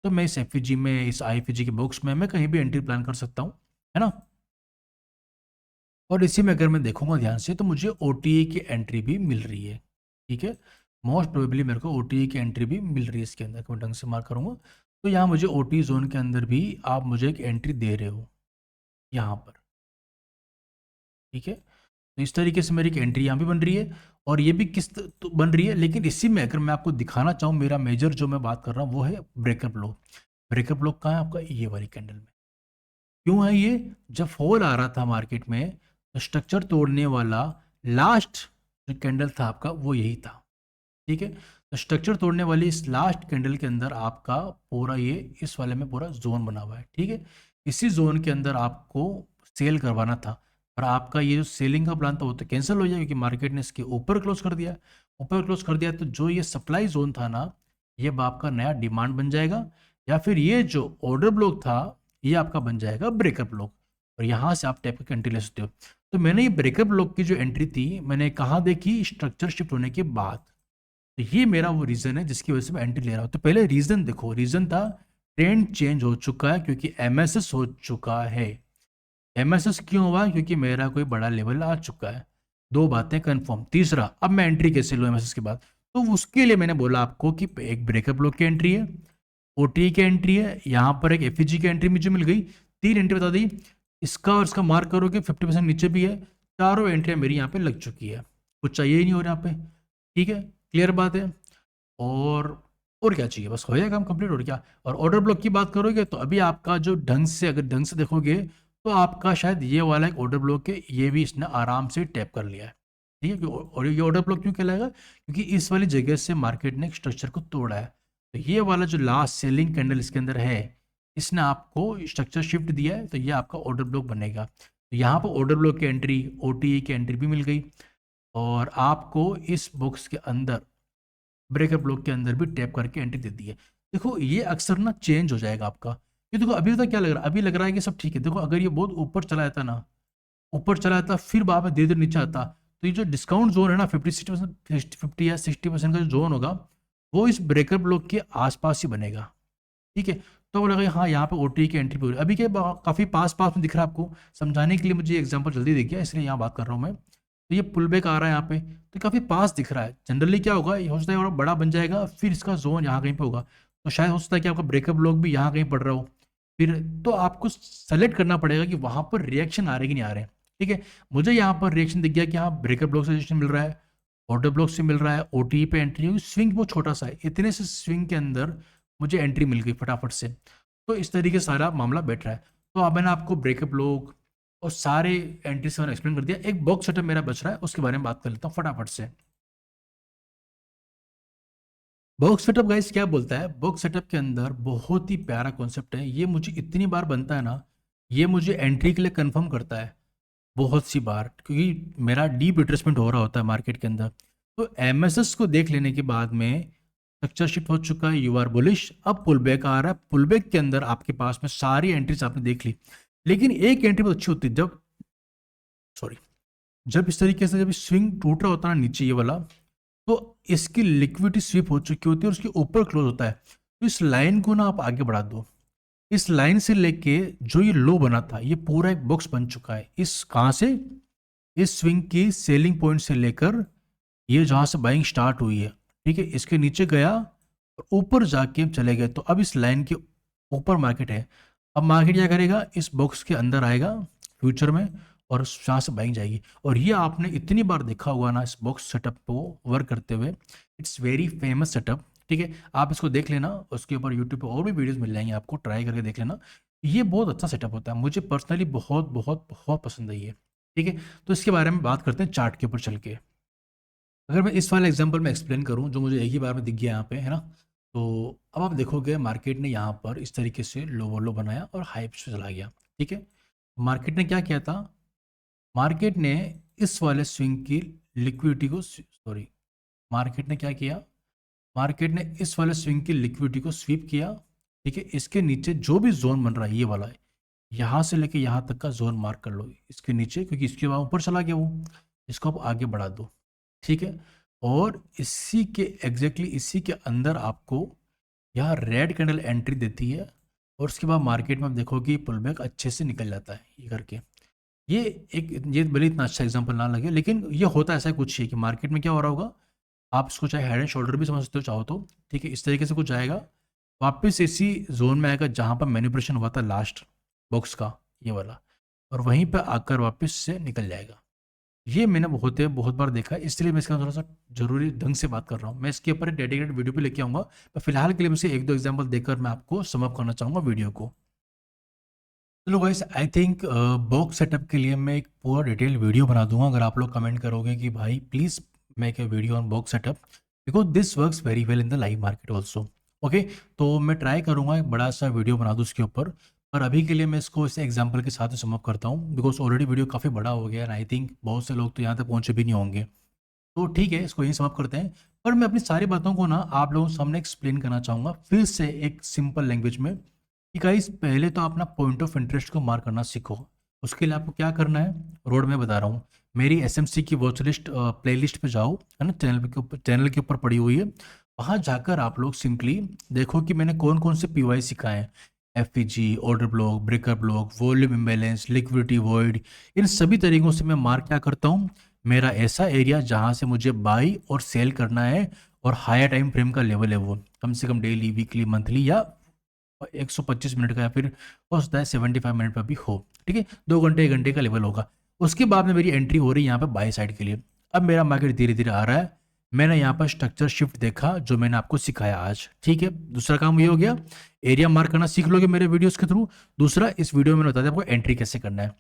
S1: तो मैं इस एफईजी में, इस आईएफजी के बॉक्स में मैं कहीं भी एंट्री प्लान कर सकता हूँ, है ना। और इसी में अगर मैं देखूंगा ध्यान से तो मुझे ओटीई की एंट्री भी मिल रही है, ठीक है। मोस्ट प्रोबेबली मेरे को ओटीई की एंट्री भी मिल रही है इसके अंदर, मैं ढंग से मार्क करूंगा तो यहाँ मुझे ओटी जोन के अंदर भी आप मुझे एक एंट्री दे रहे हो यहाँ पर, ठीक है। तो इस तरीके से मेरी एक एंट्री यहाँ भी बन रही है और ये भी किस तो बन रही है। लेकिन इसी में अगर मैं आपको दिखाना चाहूँ, मेरा मेजर जो मैं बात कर रहा हूँ वो है ब्रेकर ब्लॉक। ब्रेकर ब्लॉक कहाँ है आपका, ये वाली कैंडल में। क्यों है ये, जब फॉल आ रहा था मार्केट में तो स्ट्रक्चर तोड़ने वाला लास्ट जो कैंडल था आपका वो यही था, ठीक है। तो स्ट्रक्चर तोड़ने वाली इस लास्ट कैंडल के अंदर आपका पूरा ये इस वाले में पूरा जोन बना हुआ है, ठीक है। इसी जोन के अंदर आपको सेल करवाना था और आपका ये जो सेलिंग का प्लान था वो तो कैंसिल हो जाएगा क्योंकि मार्केट ने इसके ऊपर क्लोज कर दिया। ऊपर क्लोज कर दिया तो जो ये सप्लाई जोन था ना, ये अब आपका नया डिमांड बन जाएगा, या फिर ये जो ऑर्डर ब्लॉक था ये आपका बन जाएगा ब्रेकअप ब्लॉक और यहाँ से आप टाइप की एंट्री ले सकते हो। तो मैंने ये ब्रेकअप ब्लॉक की जो एंट्री थी मैंने कहाँ देखी, स्ट्रक्चर शिफ्ट होने के बाद। तो ये मेरा वो रीज़न है जिसकी वजह से मैं एंट्री ले रहा हूँ। तो पहले रीज़न देखो, रीज़न था ट्रेंड चेंज हो चुका है क्योंकि एमएसएस हो चुका है। एमएसएस क्यों हुआ, क्योंकि मेरा कोई बड़ा लेवल आ चुका है। दो बातें कंफर्म। तीसरा, अब मैं एंट्री कैसे लूँ एमएसएस के बाद, तो उसके लिए मैंने बोला आपको कि एक ब्रेकअप ब्लॉक की एंट्री है, ओटी की एंट्री है, यहाँ पर एक एफईजी की एंट्री मुझे मिल गई, 3 एंट्री बता दी। इसका और इसका मार्क करोगे 50% नीचे भी है, चारों एंट्रियाँ मेरी यहाँ पे लग चुकी है, कुछ चाहिए ही नहीं हो रहा यहाँ पे, ठीक है। क्लियर बात है। और क्या चाहिए, बस हो जाएगा काम कंप्लीट, और क्या। और ऑर्डर ब्लॉक की बात करोगे तो अभी आपका जो ढंग से, अगर ढंग से देखोगे तो आपका शायद ये वाला एक ऑर्डर ब्लॉक है, ये भी इसने आराम से टैप कर लिया है, ठीक है। और ये ऑर्डर ब्लॉक क्यों कहलाएगा, क्योंकि इस वाली जगह से मार्केट ने स्ट्रक्चर को तोड़ा है। तो ये वाला जो लास्ट सेलिंग कैंडल इसके अंदर है, इसने आपको स्ट्रक्चर शिफ्ट दिया है, तो ये आपका ऑर्डर ब्लॉक बनेगा। तो यहाँ पर ऑर्डर ब्लॉक की एंट्री, ओटीई की एंट्री भी मिल गई और आपको इस बॉक्स के अंदर ब्रेकर ब्लॉक के अंदर भी टैप करके एंट्री दे दी है। देखो ये अक्सर ना चेंज हो जाएगा आपका, ये देखो अभी तो क्या लग रहा है, अभी लग रहा है कि सब ठीक है। देखो अगर ये बहुत ऊपर चला जाता ना, ऊपर चला जाता फिर बाद में धीरे धीरे नीचे आता, तो ये जो डिस्काउंट जोन है ना 50-60%, 50 या 60% का जो जोन होगा वो इस ब्रेकर ब्लॉक के आसपास ही बनेगा, ठीक है। तो वो लगा हाँ यहाँ पे ओटी की एंट्री पूरी अभी के काफ़ी पास पास में दिख रहा है आपको, समझाने के लिए मुझे एग्जाम्पल जल्दी दिख गया इसलिए यहाँ बात कर रहा हूँ मैं। तो ये पुल बैक आ रहा है यहाँ पे, तो काफ़ी पास दिख रहा है। जनरली क्या होगा, ये हो सकता है और बड़ा बन जाएगा फिर इसका जोन यहाँ कहीं पे होगा, तो शायद हो सकता है कि आपका ब्रेकअप ब्लॉक भी यहाँ कहीं पड़ रहा हो, फिर तो आपको सेलेक्ट करना पड़ेगा कि वहाँ पर रिएक्शन आ रहे कि नहीं आ रहे हैं, ठीक है। मुझे यहाँ पर रिएक्शन दिख गया कि हाँ ब्रेकअप ब्लॉक से रिएक्शन मिल रहा है, ऑर्डर ब्लॉक से मिल रहा है, ओटी पे एंट्री हुई, स्विंग बहुत छोटा सा है, इतने से स्विंग के अंदर मुझे एंट्री मिल गई फटाफट से। तो इस तरीके से सारा मामला बैठ रहा है। तो अब मैंने आपको ब्रेकअप ब्लॉक और सारे एंट्रीज मैंने एक्सप्लेन कर दिया। एक बॉक्स सेटअप मेरा बच रहा है, उसके बारे में बात कर लेता हूँ फटाफट से। बॉक्स सेटअप गाइस क्या बोलता है, बॉक्स सेटअप के अंदर बहुत ही प्यारा कॉन्सेप्ट है। ये मुझे इतनी बार बनता है ना, ये मुझे एंट्री के लिए कंफर्म करता है बहुत सी बार, क्योंकि मेरा डीप रिट्रेसमेंट हो रहा होता है मार्केट के अंदर। तो एमएसएस को देख लेने के बाद में स्ट्रक्चर शिफ्ट हो चुका है, यू आर बुलिश, अब पुल बैक आ रहा है। पुल बैक के अंदर आपके पास में सारी एंट्रीज आपने देख ली, लेकिन एक एंट्री बहुत अच्छी होती है जब, सॉरी, जब इस तरीके से जब स्विंग टूट रहा होता है ना नीचे ये वाला, तो इसकी लिक्विडिटी स्वीप हो चुकी होती है और उसके ऊपर क्लोज होता है। तो इस लाइन को ना आप आगे बढ़ा दो, इस लाइन से लेके जो ये लो बना था ये पूरा एक बॉक्स बन चुका है। इस कहाँ से, इस स्विंग की सेलिंग पॉइंट से लेकर ये जहाँ से बाइंग स्टार्ट हुई है, ठीक है, इसके नीचे गया और ऊपर जाके चले गए। तो अब इस लाइन के ऊपर मार्केट है। अब मार्केट क्या करेगा, इस बॉक्स के अंदर आएगा फ्यूचर में और जहाँ से बाइंग जाएगी। और ये आपने इतनी बार देखा हुआ ना इस बॉक्स सेटअप को वर्क करते हुए, इट्स वेरी फेमस सेटअप, ठीक है। आप इसको देख लेना, उसके ऊपर यूट्यूब पे और भी वीडियोस मिल जाएंगे, आपको ट्राई करके देख लेना। ये बहुत अच्छा सेटअप होता है, मुझे पर्सनली बहुत बहुत बहुत पसंद है ये, ठीक है। तो इसके बारे में बात करते हैं चार्ट के ऊपर चल के। अगर मैं इस वाले एग्जांपल में एक्सप्लेन करूं जो मुझे एक ही बार में दिख गया यहाँ पे, है ना, तो अब आप देखोगे मार्केट ने यहाँ पर इस तरीके से लो लो बनाया और हाई पे चला गया, ठीक है। मार्केट ने क्या किया था, मार्केट ने इस वाले स्विंग की लिक्विडिटी को, सॉरी, मार्केट ने क्या किया, मार्केट ने इस वाले स्विंग की लिक्विडिटी को स्वीप किया, ठीक है। इसके नीचे जो भी जोन बन रहा है ये वाला है, यहाँ से लेके यहाँ तक का जोन मार्क कर लो इसके नीचे, क्योंकि इसके बाद ऊपर चला गया वो, इसको आप आगे बढ़ा दो, ठीक है। और इसी के एग्जैक्टली इसी के अंदर आपको यहाँ रेड कैंडल एंट्री देती है और उसके बाद मार्केट में आप देखोगे पुल बैक अच्छे से निकल जाता है ये करके। ये ये भले इतना अच्छा एग्जांपल ना लगे, लेकिन ये होता ऐसा कुछ ही कि मार्केट में क्या हो रहा होगा, आप इसको चाहे हेड एंड शोल्डर भी समझ सकते हो चाहो तो, ठीक है। इस तरीके से कुछ आएगा, वापस इसी जोन में आएगा जहाँ पर मैनिपुलेशन हुआ था लास्ट बॉक्स का ये वाला, और वहीं पर आकर वापस से निकल जाएगा। ये मैंने बहुत बार देखा है, इसलिए मैं इसका थोड़ा सा जरूरी ढंग से बात कर रहा हूँ। मैं इसके ऊपर एक डेडिकेटेड वीडियो भी लेके आऊँगा, पर फिलहाल के लिए मुझे एक दो एग्जाम्पल देकर मैं आपको समअप करना चाहूँगा वीडियो को। चलो guys, I think box setup के लिए मैं एक पूरा डिटेल वीडियो बना दूंगा अगर आप लोग कमेंट करोगे कि भाई please make a video on box setup, because this works very well in the live market also. Okay, तो मैं ट्राई करूंगा एक बड़ा सा वीडियो बना दूँ उसके ऊपर, पर अभी के लिए मैं इसको इस एग्जाम्पल के साथ समअप करता हूँ, बिकॉज ऑलरेडी वीडियो काफ़ी बड़ा हो गया एंड आई थिंक बहुत से लोग तो यहाँ तक पहुँचे भी नहीं होंगे। तो ठीक है, इसको यही समाप्त करते हैं। पर मैं अपनी सारी बातों को ना आप लोगों के सामने एक्सप्लेन करना चाहूँगा फिर से एक सिंपल लैंग्वेज में कि गाइस पहले तो अपना पॉइंट ऑफ इंटरेस्ट को मार्क करना सीखो। उसके लिए आपको क्या करना है, रोड में बता रहा हूँ, मेरी एसएमसी की वॉच लिस्ट प्ले लिस्ट पर जाओ, है ना, चैनल के ऊपर पड़ी हुई है। वहाँ जाकर आप लोग सिंपली देखो कि मैंने कौन कौन से पीवाई सिखाए हैं, FVG, order block, breaker block, volume imbalance, liquidity void, इन सभी तरीकों से मैं मार्क क्या करता हूँ, मेरा ऐसा एरिया जहाँ से मुझे बाई और सेल करना है और हायर टाइम फ्रेम का लेवल है वो कम से कम डेली, वीकली, मंथली या 125 मिनट का, या फिर हो सकता है 75 मिनट पर भी हो, ठीक है, 2 घंटे 1 घंटे का लेवल होगा। उसके बाद में मेरी एंट्री हो रही है यहाँ पे बाई साइड के लिए। अब मेरा मार्केट धीरे धीरे आ रहा है, मैंने यहाँ पर स्ट्रक्चर शिफ्ट देखा जो मैंने आपको सिखाया आज, ठीक है। दूसरा काम ये हो गया, एरिया मार्क करना सीख लोगे मेरे वीडियोस के थ्रू। दूसरा, इस वीडियो में बता दिया आपको एंट्री कैसे करना है।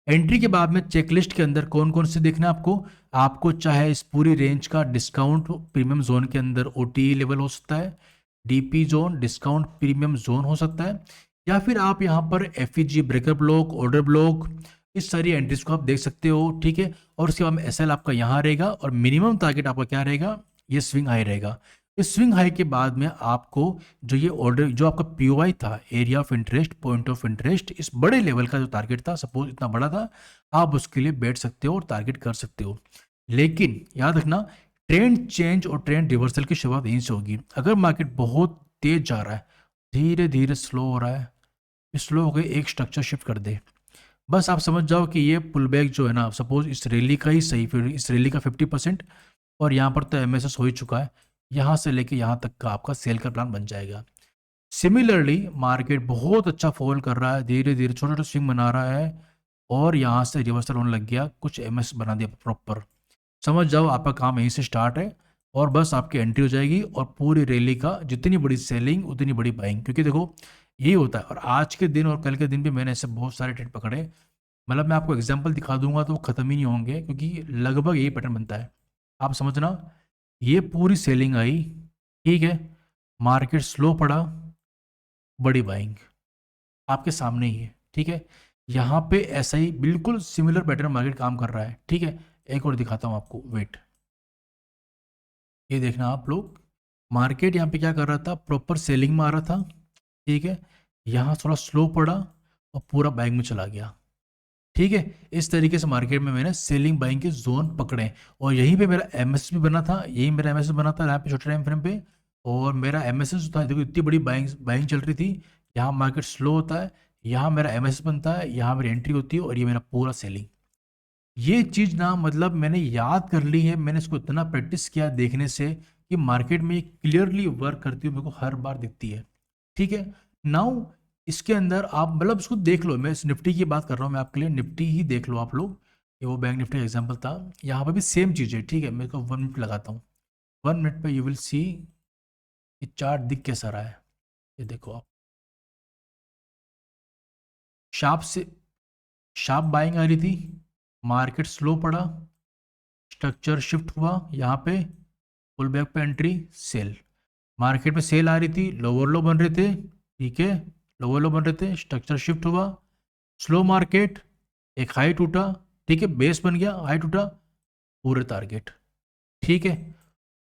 S1: एंट्री के बाद में चेकलिस्ट के अंदर कौन कौन से देखना है आपको, आपको चाहे इस पूरी रेंज का डिस्काउंट प्रीमियम जोन के अंदर ओटीई लेवल हो सकता है, DP zone discount premium zone हो सकता है, या फिर आप यहाँ पर FEG, breaker block, order block, इस सारी एंट्रीज को आप देख सकते हो, ठीक है। और उसके बाद में एसएल आपका यहाँ रहेगा और मिनिमम टारगेट आपका क्या रहेगा, ये स्विंग हाई रहेगा। इस स्विंग हाई के बाद में आपको जो ये ऑर्डर, जो आपका पीओआई था, area of interest, point of interest, इस बड़े लेवल का जो टारगेट था, सपोज इतना बड़ा था, आप उसके लिए बैठ सकते हो और टारगेट कर सकते हो। लेकिन याद रखना, ट्रेंड चेंज और ट्रेंड रिवर्सल की शुरुआत यहीं से होगी। अगर मार्केट बहुत तेज जा रहा है, धीरे धीरे स्लो हो रहा है, स्लो हो गए, एक स्ट्रक्चर शिफ्ट कर दे, बस आप समझ जाओ कि ये पुल बैक जो है ना, सपोज इस रैली का ही सही, फिर इस रैली का 50%, और यहाँ पर तो एमएसएस हो ही चुका है, यहाँ से लेके यहाँ तक का आपका सेल का प्लान बन जाएगा। सिमिलरली मार्केट बहुत अच्छा फॉल कर रहा है, धीरे धीरे छोटे छोटे स्विंग बना रहा है और यहाँ से रिवर्सल होने लग गया, कुछ एमएस बना दिया प्रॉपर, समझ जाओ आपका काम यहीं से स्टार्ट है और बस आपकी एंट्री हो जाएगी और पूरी रैली का जितनी बड़ी सेलिंग उतनी बड़ी बाइंग। क्योंकि देखो यही होता है, और आज के दिन और कल के दिन भी मैंने ऐसे बहुत सारे ट्रेड पकड़े, मतलब मैं आपको एग्जांपल दिखा दूंगा तो वो खत्म ही नहीं होंगे, क्योंकि लगभग यही पैटर्न बनता है। आप समझना, ये पूरी सेलिंग आई, ठीक है, मार्केट स्लो पड़ा, बड़ी बाइंग आपके सामने ही है, ठीक है। यहाँ पे ऐसा ही बिल्कुल सिमिलर पैटर्न मार्केट काम कर रहा है, ठीक है। एक और दिखाता हूँ आपको, वेट, ये देखना आप लोग, मार्केट यहाँ पे क्या कर रहा था, प्रॉपर सेलिंग में आ रहा था, ठीक है। यहाँ थोड़ा स्लो पड़ा और पूरा बाइंग में चला गया, ठीक है। इस तरीके से मार्केट में मैंने सेलिंग बाइंग के जोन पकड़े, और यहीं पे मेरा एमएस भी बना था, यही मेरा एमएस बना था यहाँ पे छोटे टाइम फ्रेम पे। और मेरा एमएस था, देखो इतनी बड़ी बाइंग बाइंग चल रही थी, यहाँ मार्केट स्लो होता है, यहाँ मेरा एमएस बनता है, यहाँ मेरी एंट्री होती है, और ये मेरा पूरा सेलिंग। ये चीज़ ना मतलब मैंने याद कर ली है, मैंने इसको इतना प्रैक्टिस किया देखने से कि मार्केट में ये क्लियरली वर्क करती हुई मेरे को हर बार दिखती है, ठीक है। नाउ इसके अंदर आप मतलब इसको देख लो, मैं इस निफ्टी की बात कर रहा हूँ, मैं आपके लिए निफ्टी ही देख लो आप लोग। ये वो बैंक निफ्टी का एग्जाम्पल था, यहाँ पर भी सेम चीज़ है, ठीक है। मैं इसको 1 मिनट लगाता हूँ, 1 मिनट पे यू विल सी कि चार्ट दिख कैसा रहा है। ये देखो आप, शार्प से शार्प बाइंग आ रही थी, मार्केट स्लो पड़ा, स्ट्रक्चर शिफ्ट हुआ, यहाँ पे पुल बैक पे एंट्री, सेल, मार्केट में सेल आ रही थी, लोअर लो बन रहे थे, ठीक है, लोअर लो बन रहे थे, स्ट्रक्चर शिफ्ट हुआ, स्लो मार्केट, एक हाई टूटा, ठीक है, बेस बन गया, हाई टूटा, पूरे टारगेट, ठीक है।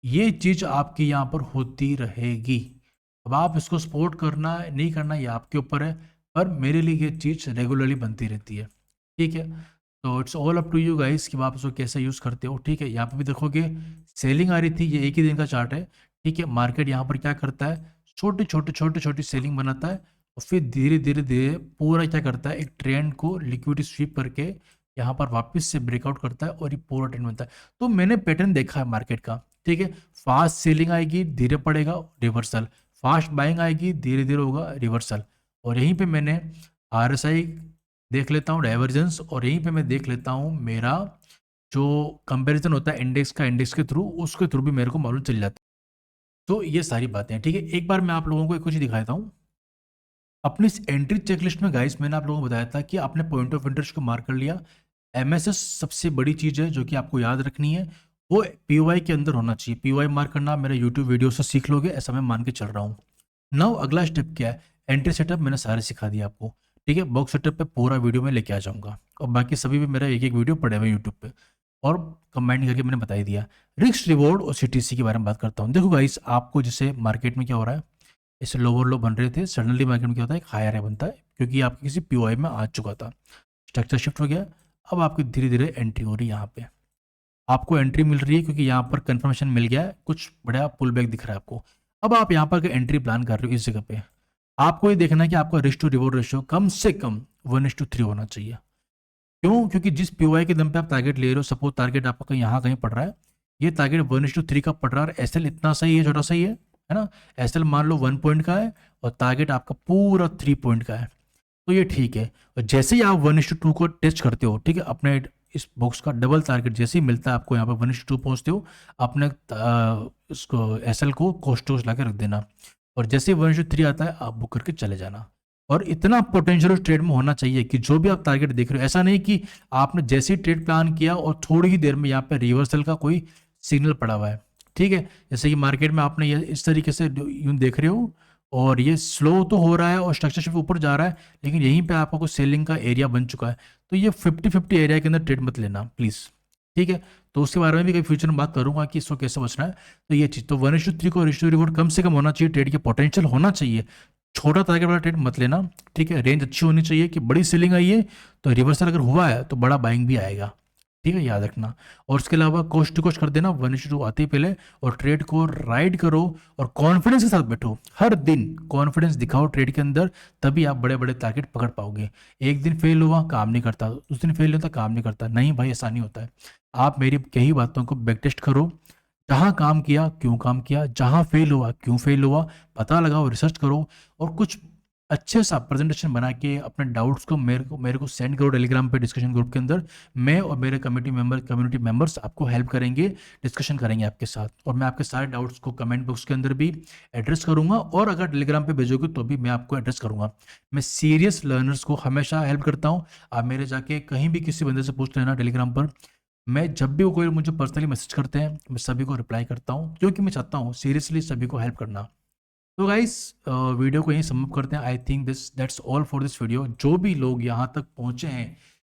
S1: ये चीज आपकी यहाँ पर होती रहेगी। अब आप इसको सपोर्ट करना नहीं करना ये आपके ऊपर है, पर मेरे लिए ये चीज रेगुलरली बनती रहती है, ठीक है। तो it's all up to you guys कि आप इसको कैसे यूज करते हो, ठीक है। यहाँ पे भी देखोगे सेलिंग आ रही थी, ये एक ही दिन का चार्ट है, ठीक है। मार्केट यहाँ पर क्या करता है, छोटी सेलिंग बनाता है, और फिर धीरे धीरे धीरे पूरा क्या करता है, एक ट्रेंड को लिक्विडिटी स्वीप करके यहाँ पर वापस से ब्रेकआउट करता है, और ये पूरा ट्रेंड बनता है। तो मैंने पैटर्न देखा है मार्केट का, ठीक है। फास्ट सेलिंग आएगी, धीरे पड़ेगा, रिवर्सल, फास्ट बाइंग आएगी, धीरे धीरे होगा रिवर्सल। और यहीं पे मैंने आरएसआई देख लेता हूँ, डाइवर्जेंस, और यहीं पे मैं देख लेता हूँ मेरा जो कंपैरिजन होता है इंडेक्स का, इंडेक्स के थ्रू, उसके थ्रू भी मेरे को मालूम चल जाता है। तो ये सारी बातें हैं, ठीक है। एक बार मैं आप लोगों को एक कुछ दिखाता हूँ अपनी इस एंट्री चेकलिस्ट में गाइस, मैंने आप लोगों को बताया था कि आपने पॉइंट ऑफ इंटरेस्ट को मार्क कर लिया। एमएसएस सबसे बड़ी चीज़ है जो कि आपको याद रखनी है, वो पीओआई के अंदर होना चाहिए। पीओआई मार्क करना मेरे यूट्यूब वीडियो से सीख लोगे, ऐसा मैं मान के चल रहा हूँ। नाउ अगला स्टेप क्या है, एंट्री सेटअप मैंने सारे सिखा दिया आपको, ठीक है। बॉक्स सेटअप पे पूरा वीडियो में लेके आ जाऊंगा, और बाकी सभी भी मेरा एक एक वीडियो पड़े हुए यूट्यूब पे, और कंबाइन करके मैंने बता ही दिया। रिस्क रिवॉर्ड और सीटीसी के बारे में बात करता हूँ। देखो गाइस, आपको जैसे मार्केट में क्या हो रहा है, ऐसे लोअर लो बन रहे थे, सडनली मार्केट में क्या होता है, एक हायर है बनता है, क्योंकि आपके किसी पीओआई में आ चुका था, स्ट्रक्चर शिफ्ट हो गया। अब आपकी धीरे धीरे एंट्री हो रही है, यहाँ पे आपको एंट्री मिल रही है, क्योंकि यहाँ पर कंफर्मेशन मिल गया है, कुछ बड़ा पुल बैक दिख रहा है आपको। अब आप यहाँ पर एंट्री प्लान कर रहे हो इस जगह पे, आपको ये देखना है कि आपका रिस्क टू रिवॉर्ड रेशियो कम से कम 1:3 होना चाहिए। क्यों? क्योंकि जिस पीओआई के दम पे आप टारगेट ले रहे हो, सपोज टारगेट आपका कहीं यहाँ कहीं पड़ रहा है, ये टारगेट 1:3 का पड़ रहा है, एसएल इतना सही है, छोटा सही है ना। एसएल मान लो 1 पॉइंट का है, और टारगेट आपका पूरा 3 पॉइंट का है, तो ये ठीक है। और जैसे ही आप 1:2 को टेस्ट करते हो, ठीक है, अपने इस बॉक्स का डबल टारगेट जैसे ही मिलता है आपको, यहाँ पर 1:2 पहुँचते हो, अपने इसको एसएल को कोस्ट ला के रख देना, और जैसे ही 1:3 आता है आप बुक करके चले जाना। और इतना पोटेंशियल उस ट्रेड में होना चाहिए कि जो भी आप टारगेट देख रहे हो, ऐसा नहीं कि आपने जैसे ही ट्रेड प्लान किया और थोड़ी ही देर में यहाँ पे रिवर्सल का कोई सिग्नल पड़ा हुआ है, ठीक है। जैसे कि मार्केट में आपने ये इस तरीके से यूं देख रहे हो, और ये स्लो तो हो रहा है और स्ट्रक्चर शिफ्ट ऊपर जा रहा है, लेकिन यहीं पे आपका कुछ सेलिंग का एरिया बन चुका है। तो ये 50-50 एरिया के अंदर ट्रेड मत लेना प्लीज़, ठीक है। तो उसके बारे में भी कई फ्यूचर में बात करूंगा कि इसको कैसे बचना है। तो ये चीज़, तो 1:3 को रिश्तो रिवॉर्ड कम से कम होना चाहिए, ट्रेड के पोटेंशियल होना चाहिए, छोटा टारगेट वाला ट्रेड मत लेना, ठीक है। रेंज अच्छी होनी चाहिए कि बड़ी सेलिंग आई है तो रिवर्सल अगर हुआ है तो बड़ा बाइंग भी आएगा, ठीक है, याद रखना। और उसके अलावा कोस्ट टू कोस्ट कर देना 1:2 आते ही पहले, और ट्रेड को राइड करो, और कॉन्फिडेंस के साथ बैठो, हर दिन कॉन्फिडेंस दिखाओ ट्रेड के अंदर, तभी आप बड़े बड़े टारगेट पकड़ पाओगे। एक दिन फेल हुआ, काम नहीं करता, उस दिन फेल होता, काम नहीं करता, नहीं भाई, ऐसा नहीं होता है। आप मेरी कही बातों को बैक टेस्ट करो, जहाँ काम किया क्यों काम किया, जहाँ फेल हुआ क्यों फेल हुआ, पता लगाओ, रिसर्च करो, और कुछ अच्छे सा प्रेजेंटेशन बना के अपने डाउट्स को मेरे को सेंड करो टेलीग्राम पे, डिस्कशन ग्रुप के अंदर। मैं और मेरे कम्युनिटी मेंबर्स आपको हेल्प करेंगे, डिस्कशन करेंगे आपके साथ, और मैं आपके सारे डाउट्स को कमेंट बॉक्स के अंदर भी एड्रेस करूंगा, और अगर टेलीग्राम पे भेजोगे तो भी मैं आपको एड्रेस करूंगा। मैं सीरियस लर्नर्स को हमेशा हेल्प करता हूँ। आप मेरे जाके कहीं भी किसी बंदे से पूछ लेना टेलीग्राम पर, मैं जब भी वो कोई मुझे पर्सनली मैसेज करते हैं, मैं सभी को रिप्लाई करता हूँ, क्योंकि मैं चाहता हूँ सीरियसली सभी को हेल्प करना। तो गाइस वीडियो को यहीं समाप्त करते हैं। I think that's all for this video. जो भी लोग यहाँ तक पहुँचे हैं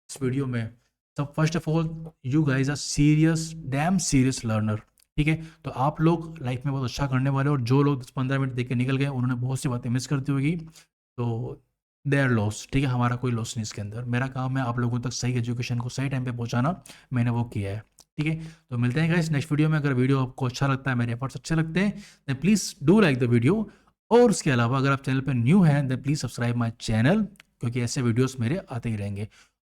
S1: इस वीडियो में, सब first of all you guys are serious, damn serious learner. ठीक है, तो आप लोग लाइफ में बहुत अच्छा करने वाले हो, और जो लोग 10-15 मिनट देख के निकल गए उन्होंने बहुत सी बातें मिस करती होगी, तो दे आर लॉस। ठीक है, हमारा कोई लॉस नहीं इसके अंदर। मेरा काम है आप लोगों तक सही एजुकेशन को सही टाइम पे पहुंचाना, मैंने वो किया है। ठीक है, तो मिलते हैं गाइस नेक्स्ट वीडियो में। अगर वीडियो आपको अच्छा लगता है, मेरे एफर्ट्स अच्छे लगते हैं, then please do like the video. और उसके अलावा अगर आप चैनल पर न्यू हैं then please subscribe my channel, क्योंकि ऐसे वीडियोस मेरे आते ही रहेंगे।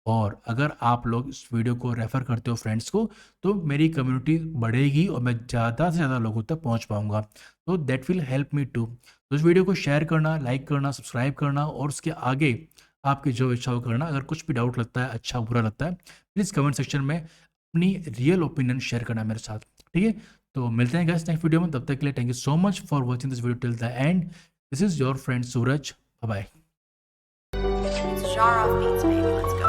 S1: और अगर आप लोग इस वीडियो को रेफ़र करते हो फ्रेंड्स को, तो मेरी कम्युनिटी बढ़ेगी और मैं ज़्यादा से ज़्यादा लोगों तक पहुंच पाऊंगा, तो that will help me to. तो इस वीडियो को शेयर करना, लाइक करना, सब्सक्राइब करना, और उसके आगे आपकी जो इच्छा हो करना। अगर कुछ भी डाउट लगता है, अच्छा बुरा लगता है, प्लीज़ कमेंट सेक्शन में अपनी रियल ओपिनियन शेयर करना मेरे साथ। ठीक है, तो मिलते हैं गाइस नेक्स्ट वीडियो में। तब तक के लिए thank you so much for watching this video till the end. This is your friend Suraj. Bye bye.
S2: It's a jar of beats, baby. Let's go.